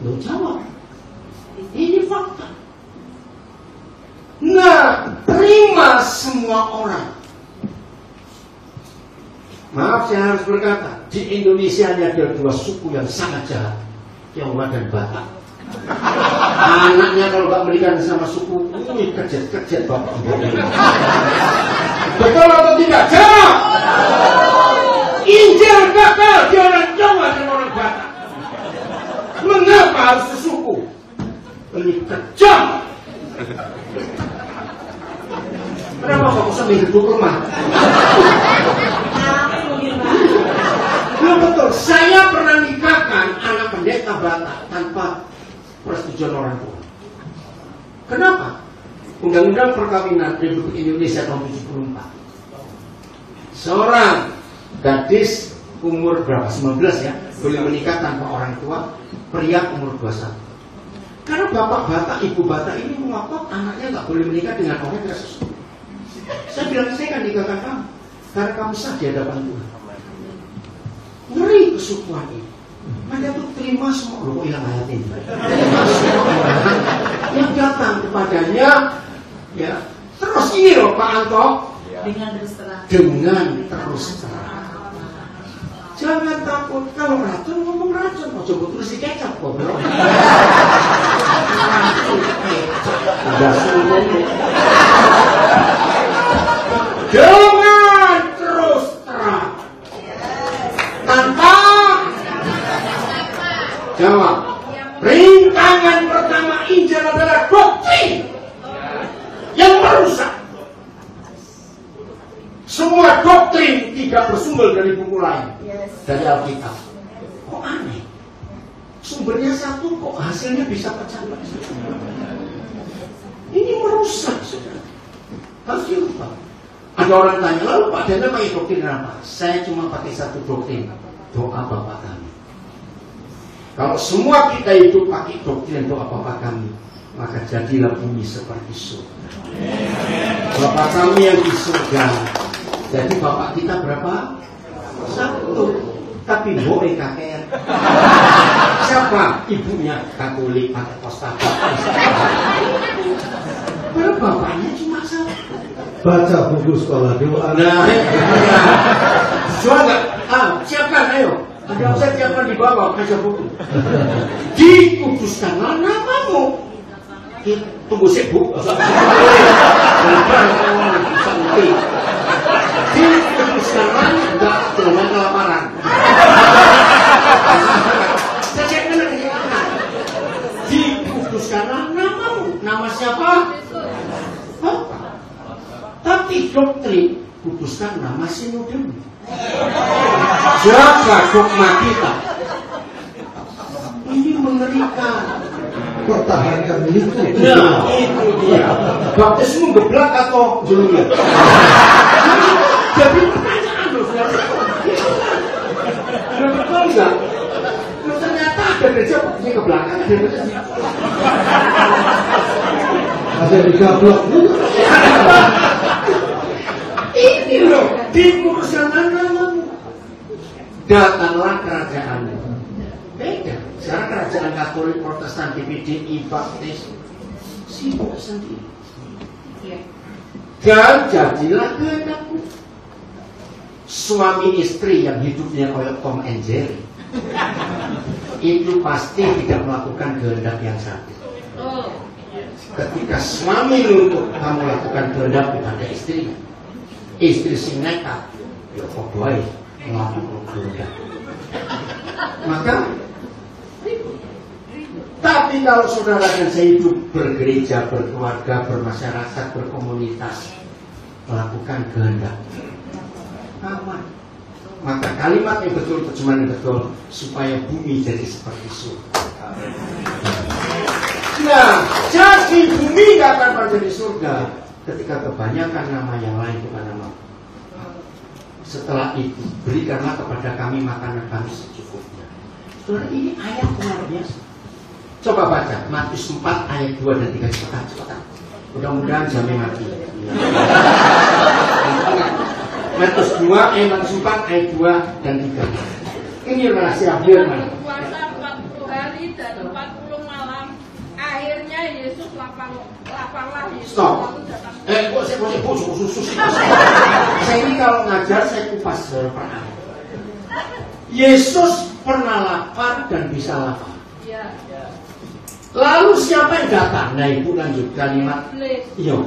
Lo jawab. Ini fakta. Nah, terima semua orang. Maaf, saya harus berkata, di Indonesia ada dua suku yang sangat jahat, Tionghoa dan Batak. Anaknya kalau gak berikan sama suku, kerjet bapak ibu. Betul atau tidak? Jawab. Injil gagal di orang Jawa dan orang Batak. Mengapa harus sesuku? Ini kejam. Kenapa kamu sambil duduk rumah? Betul, saya pernah nikahkan anak pendeta Batak tanpa persetujuan orang tua. Kenapa? Undang-undang perkawinan Republik Indonesia tahun 74. Seorang gadis umur berapa? 19 ya, boleh menikah tanpa orang tua, pria umur 21. Karena bapak Batak, ibu Batak ini mengotot anaknya nggak boleh menikah dengan orang yang sesuatu. Saya bilang, saya akan nikahkan kamu karena kamu sah di hadapan Tuhan. Ngeri kesukuan ini. Maka itu terima semua loh yang ayat ini. Terima semua orang yang datang kepadanya, ya. Terus ini loh Pak Anto, dengan terus terang. Dengan terus terang. Jangan takut kalau racun ngomong racun, mau coba terus di kecap kok bro. Udah suruh. Dengan terus terang. Tanpa jawab. Rintangan pertama Injil adalah doktrin yang merusak. Semua doktrin tidak bersumber dari buku lain, dari Alkitab. Kok aneh? Sumbernya satu, kok hasilnya bisa pecah-pecah. Ini merusak, saudara. Harus diubah. Ada orang tanya, lalu Pak Dana pakai doktrin apa? Saya cuma pakai satu doktrin, doa Bapa Kami. Kalau semua kita itu pakai doktrin doa Bapa kami, maka jadilah bumi seperti surga. Bapa kami yang di surga. Jadi Bapak kita berapa? Satu. Tapi boleh KKR. Siapa? Ibunya Katolik, Pentecostal. Padahal bapaknya cuma satu. Baca buku sekolah doa. Nah, jual nggak? Siapkan, ayo. Ada saya siapkan di bawah, baca buku. Dikuduskanlah namamu. Tunggu sih, Bu. Dikuduskanlah, enggak jangan kelaparan. Saya cekkan lagi. Dikuduskanlah namamu. Nama siapa? Tapi doktrin kuduskan nama sinodem. Jaga dogma kita. Ini mengerikan. Pertahankan itu. Nah, itu dia. Baptismu geblak atau jelungan? Jadi pertanyaan loh, betul enggak? Ternyata ada gereja baptisnya ke belakang, ada gereja. Ada di gablok. Ini loh, dikuduskan namamu. Datanglah kerajaanmu. Beda. Sekarang kerajaan Katolik, Protestan, DPDI, Baptis sibuk sendiri. Dan jadilah kehendakmu. Suami istri yang hidupnya kayak Tom and Jerry itu pasti tidak melakukan kehendak yang satu. Ketika suami luntur, kamu lakukan kehendak pada istrinya. Istri sing nekat, ya kok baik melakukan kehendak. Maka, tapi kalau saudara dan saya hidup bergereja, berkeluarga, bermasyarakat, berkomunitas, melakukan kehendak, aman. Maka kalimat yang betul, terjemahan yang betul, supaya bumi jadi seperti surga. Nah, jadi bumi gak akan menjadi surga ketika kebanyakan nama yang lain bukan nama. Setelah itu, berikanlah kepada kami makanan kami secukupnya. Saudara, ini ayat luar biasa. Coba baca Matius 4 ayat 2 dan 3 cepetan. Mudah-mudahan jamnya mati. Matius 4 ayat 2 dan 3. Ini rahasia firman. Puasa 40 hari dan 40 malam. Akhirnya Yesus lapanglah Yesus. Stop. Saya ini kalau ngajar saya kupas pernah. Yesus pernah lapar dan bisa lapar. Ya. Lalu siapa yang datang? Nah, ibu lanjut kalimat. Iya.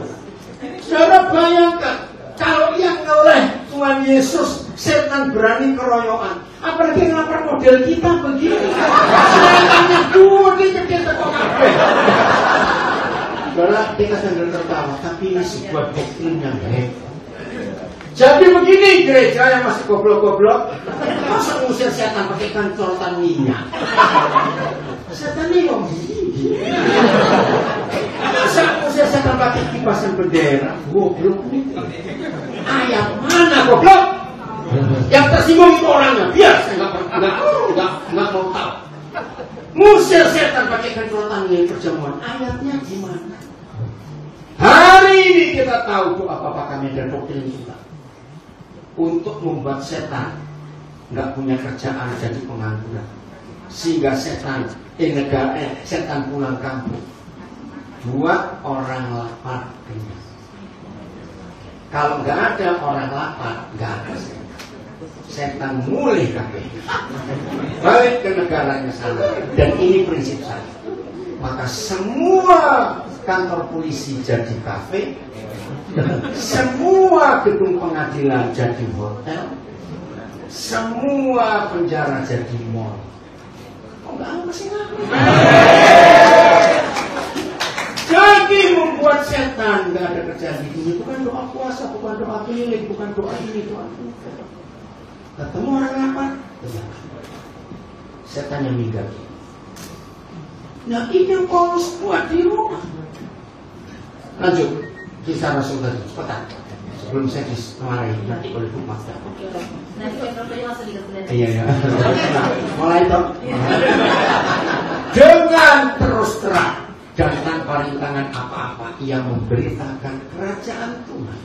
Saudara bayangkan kalau yang oleh Tuhan Yesus setan berani keroyokan. Apalagi lapar model kita begini. Setannya dua dia tekok kabeh. Saudara, kita sedang tertawa, tapi ini sebuah doktrin yang hebat. Jadi begini gereja yang masih goblok-goblok, masa ngusir setan pakai corotan minyak? Setan ini yang gini. Masa ngusir setan pakai kipasan bendera? Goblok ini. Ayat mana goblok? Yang tersinggung itu orangnya. Biar saya nggak mau tahu. Ngusir setan pakai corotan minyak perjamuan. Ayatnya gimana? Hari ini kita tahu doa Bapa kami dan doktrin kita untuk membuat setan nggak punya kerjaan jadi pengangguran, sehingga setan pulang kampung, buat orang lapar kenyang. Kalau nggak ada orang lapar, nggak ada setan. Setan mulai kabeh balik ke negaranya sana, dan ini prinsip saya. Maka semua kantor polisi jadi kafe, semua gedung pengadilan jadi hotel, semua penjara jadi mall. Oh enggak, masih ngaku. Jadi membuat setan nggak ada kerjaan di dunia. Bukan doa puasa, bukan doa keliling, bukan doa ini, doa itu. Ketemu orang lapar, setan yang minggat. Nah ini yang Paulus buat di rumah. Lanjut, kisah Rasul tadi, cepetan. sebelum saya dimarahi nanti oleh Bu Mas. Nanti mikrofonnya langsung dikeluarkan. Iya. Mulai toh. Dengan terus terang dan tanpa rintangan apa-apa ia memberitakan kerajaan Tuhan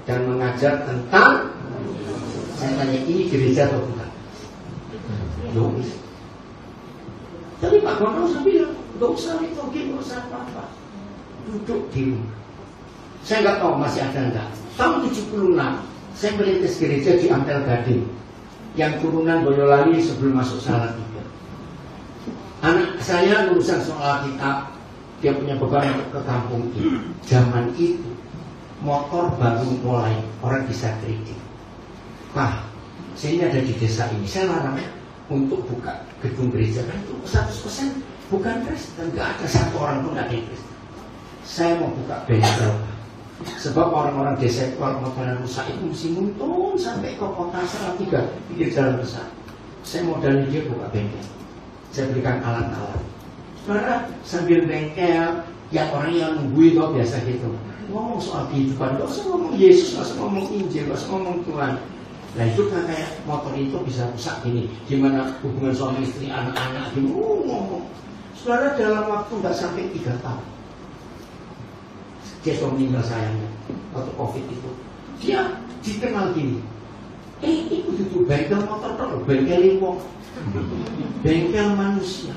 dan mengajar tentang, saya tanya, ini gereja atau bukan? Yowis. Tapi Pak Gono saya bilang, gak usah liturgi, gak usah apa-apa, duduk di rumah. Saya nggak tahu masih ada enggak. Tahun 76 saya merintis gereja di Ampel Gading yang turunan Boyolali sebelum masuk Salatiga. Anak saya lulusan soal kitab, dia punya beban untuk ke kampung ini. Zaman itu motor baru mulai, orang bisa kredit. Nah, saya ini ada di desa ini, saya larang untuk buka gedung gereja kan itu 100% bukan Kristen, nggak ada satu orang pun nggak ada Kristen. Saya mau buka bengkel, sebab orang-orang desa itu kalau motornya rusak itu mesti nuntun sampai ke kota Salatiga, pinggir jalan besar. Saya modalin dia buka bengkel, saya berikan alat-alat. Saudara sambil bengkel, yang orang yang nungguin kok biasa gitu, ngomong soal kehidupan, gak usah ngomong Yesus, gak usah ngomong Injil, gak usah ngomong Tuhan. Nah itu kan kayak motor itu bisa rusak gini, gimana hubungan suami istri, anak-anak, gitu, ngomong. Saudara dalam waktu nggak sampai 3 tahun, dia sudah meninggal sayangnya waktu COVID itu. Dia dikenal gini, itu bengkel motor terus, bengkel wong, bengkel manusia.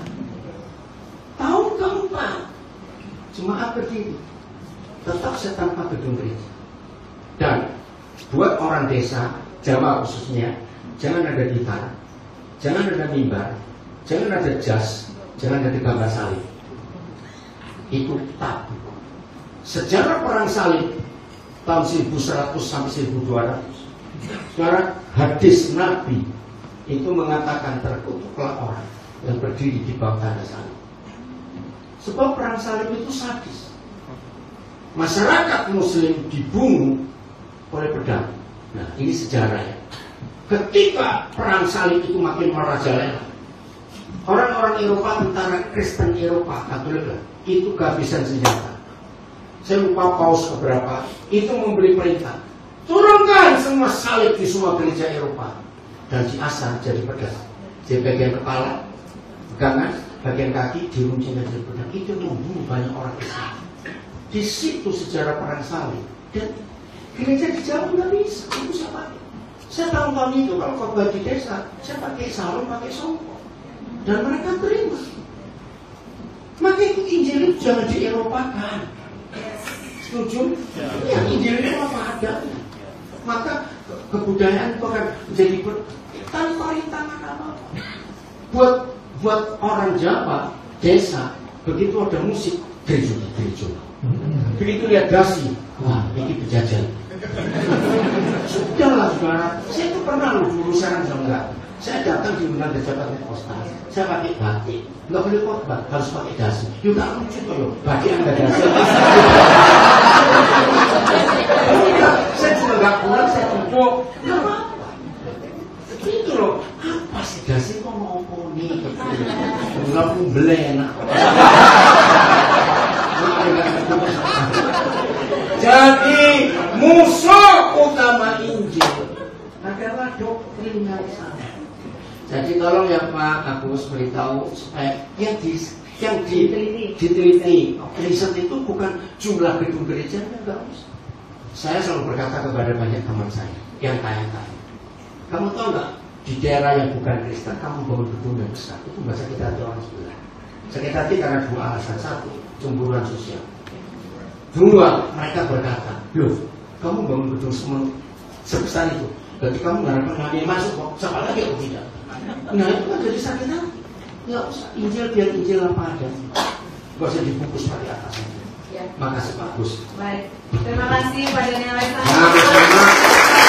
Tahun keempat, jemaat berdiri, tetap setanpa gedung gereja. Dan buat orang desa Jawa khususnya, jangan ada gitar, jangan ada mimbar, jangan ada jas, jangan ada gambar salib. Itu tabu. Sejarah perang salib tahun 1100 sampai 1200, sejarah hadis Nabi itu mengatakan terkutuklah orang yang berdiri di bawah tanda salib. Sebab perang salib itu sadis. Masyarakat Muslim dibunuh oleh pedang. Nah, ini sejarahnya. Ketika perang salib itu makin merajalela, orang-orang Eropa, tentara Kristen Eropa, Katolik, itu kehabisan senjata. Saya lupa paus keberapa, itu memberi perintah, turunkan semua salib di semua gereja Eropa dan diasah jadi pedang. Di bagian kepala, pegangan, bagian kaki diruncingkan jadi pedang. Itu membunuh banyak orang Islam. Di situ sejarah perang salib. Dan gereja di Jawa nggak bisa, itu saya pakai. Saya tahun-tahun itu kalau khotbah di desa, saya pakai sarung, pakai songkok, dan mereka terima. Maka itu Injil itu jangan di Eropakan. Setuju? Ya, Injil itu apa adanya. Maka kebudayaan itu akan menjadi tanpa rintangan apa-apa. Buat orang Jawa, desa, begitu ada musik, gereja. Begitu lihat dasi, wah ini penjajan. Sudahlah saudara, saya itu pernah dulu sekarang enggak. Saya datang diundang ke Jakarta Postal, saya pakai batik, nggak boleh khotbah, harus pakai dasi. Yuk tak lucu loh, batik anda dasi. Saya juga nggak pulang, saya duduk, nggak apa-apa. Itu loh, apa sih dasi kok ngomong nih? Nggak beli enak. Jadi musuh utama Injil adalah doktrinalisasi. Jadi tolong ya Pak Agus beritahu supaya yang diteliti. Riset itu bukan jumlah gedung gereja, enggak usah. Saya selalu berkata kepada banyak teman saya yang kaya-kaya, kamu tahu nggak di daerah yang bukan Kristen kamu bangun gedung yang besar itu nggak sakit hati orang sebelah. Sakit hati karena 2 alasan. 1, cemburuan sosial. 2, mereka berkata, loh, kamu bangun gedung sebesar itu, berarti kamu mengharapkan Nabi masuk kok, siapa lagi atau tidak? Nah itu kan jadi sakit hati. Nggak usah, Injil biar Injil apa adanya. Nggak usah dibungkus pakai atasnya. Makasih Pak Gus. Baik, terima kasih Pak Daniel Alexander.